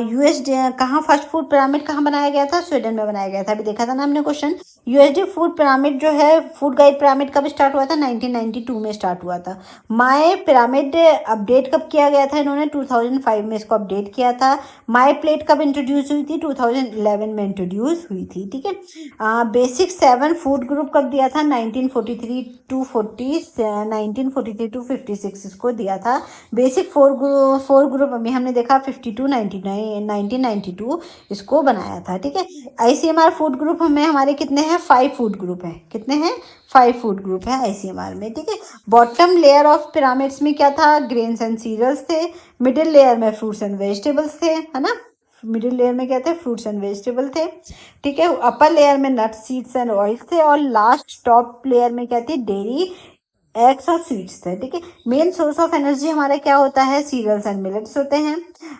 यूएसडी कहाँ, फर्स्ट फूड पिरामिड कहाँ बनाया गया था, स्वीडन में बनाया गया था, अभी देखा था ना हमने क्वेश्चन। यूएसडी फूड पिरामिड जो है, फूड गाइड पिरामिड कब स्टार्ट हुआ था, 1992 में स्टार्ट हुआ था। माय पिरामिड अपडेट कब किया गया था, इन्होंने 2005 में इसको अपडेट किया था। माय प्लेट कब इंट्रोड्यूस हुई थी, 2011 में इंट्रोड्यूस हुई थी, ठीक है। बेसिक 7 फूड ग्रुप कब दिया था, 1943 टू 56 इसको दिया था। बेसिक फोर ग्रुप अभी हमने देखा 52 1992 इसको बनाया था, ठीक है। आईसीएमआर फूड ग्रुप में हमारे कितने हैं, 5 फूड ग्रुप हैं, कितने हैं, 5 फूड ग्रुप है आईसीएमआर में, ठीक है। बॉटम लेयर ऑफ पिरामिड्स में क्या था, ग्रेन्स एंड सीरियल्स थे। मिडिल लेयर में फ्रूट्स एंड वेजिटेबल्स थे, है ना, मिडिल लेयर में क्या थे, फ्रूट्स एंड वेजिटेबल थे, ठीक है। अपर लेयर में नट्स सीड्स एंड ऑयल्स थे, और लास्ट टॉप लेयर में क्या थी, डेयरी एग्स और स्वीट्स थे, ठीक है। मेन सोर्स ऑफ एनर्जी हमारा क्या होता है, सीरियल्स एंड मिलेट्स होते हैं।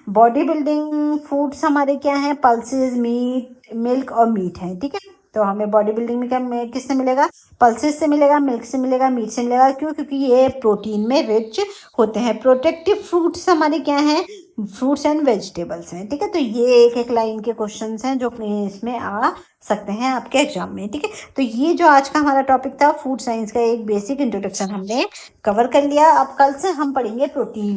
बॉडी बिल्डिंग फूड्स हमारे क्या हैं, पल्सेस, मीट, मिल्क और मीट है, ठीक है। तो हमें बॉडी बिल्डिंग में क्या किससे मिलेगा, पल्सेस से मिलेगा, मिल्क से मिलेगा, मीट से मिलेगा, क्यों, क्योंकि ये प्रोटीन में रिच होते हैं। प्रोटेक्टिव फ्रूट्स हमारे क्या हैं, फ्रूट्स एंड वेजिटेबल्स हैं, ठीक है। तो ये एक एक लाइन के क्वेश्चंस हैं जो इसमें आ सकते हैं आपके एग्जाम में, ठीक है। तो ये जो आज का हमारा टॉपिक था, फूड साइंस का एक बेसिक इंट्रोडक्शन हमने कवर कर लिया। अब कल से हम पढ़ेंगे प्रोटीन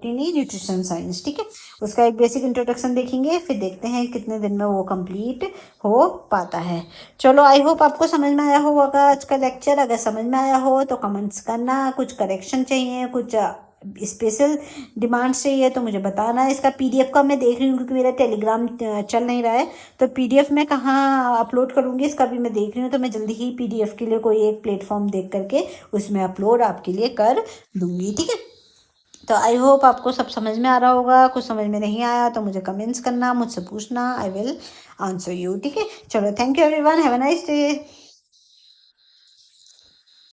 नहीं, न्यूट्रिशन साइंस, ठीक है। उसका एक बेसिक इंट्रोडक्शन देखेंगे, फिर देखते हैं कितने दिन में वो कंप्लीट हो पाता है। चलो, आई होप आपको समझ में आया होगा आज का लेक्चर। अगर समझ में आया हो तो कमेंट्स करना, कुछ करेक्शन चाहिए, कुछ स्पेशल डिमांड्स चाहिए तो मुझे बताना। इसका पीडीएफ का मैं देख रही हूँ, क्योंकि मेरा टेलीग्राम चल नहीं रहा है, तो पीडीएफ में कहाँ अपलोड करूँगी इसका भी मैं देख रही हूँ। तो मैं जल्दी ही पीडीएफ के लिए कोई एक प्लेटफॉर्म देख करके उसमें अपलोड आपके लिए कर दूँगी, ठीक है। तो आई होप आपको सब समझ में आ रहा होगा। कुछ समझ में नहीं आया तो मुझे कमेंट्स करना, मुझसे पूछना, आई विल आंसर यू, ठीक है। चलो, thank you everyone, have a nice day.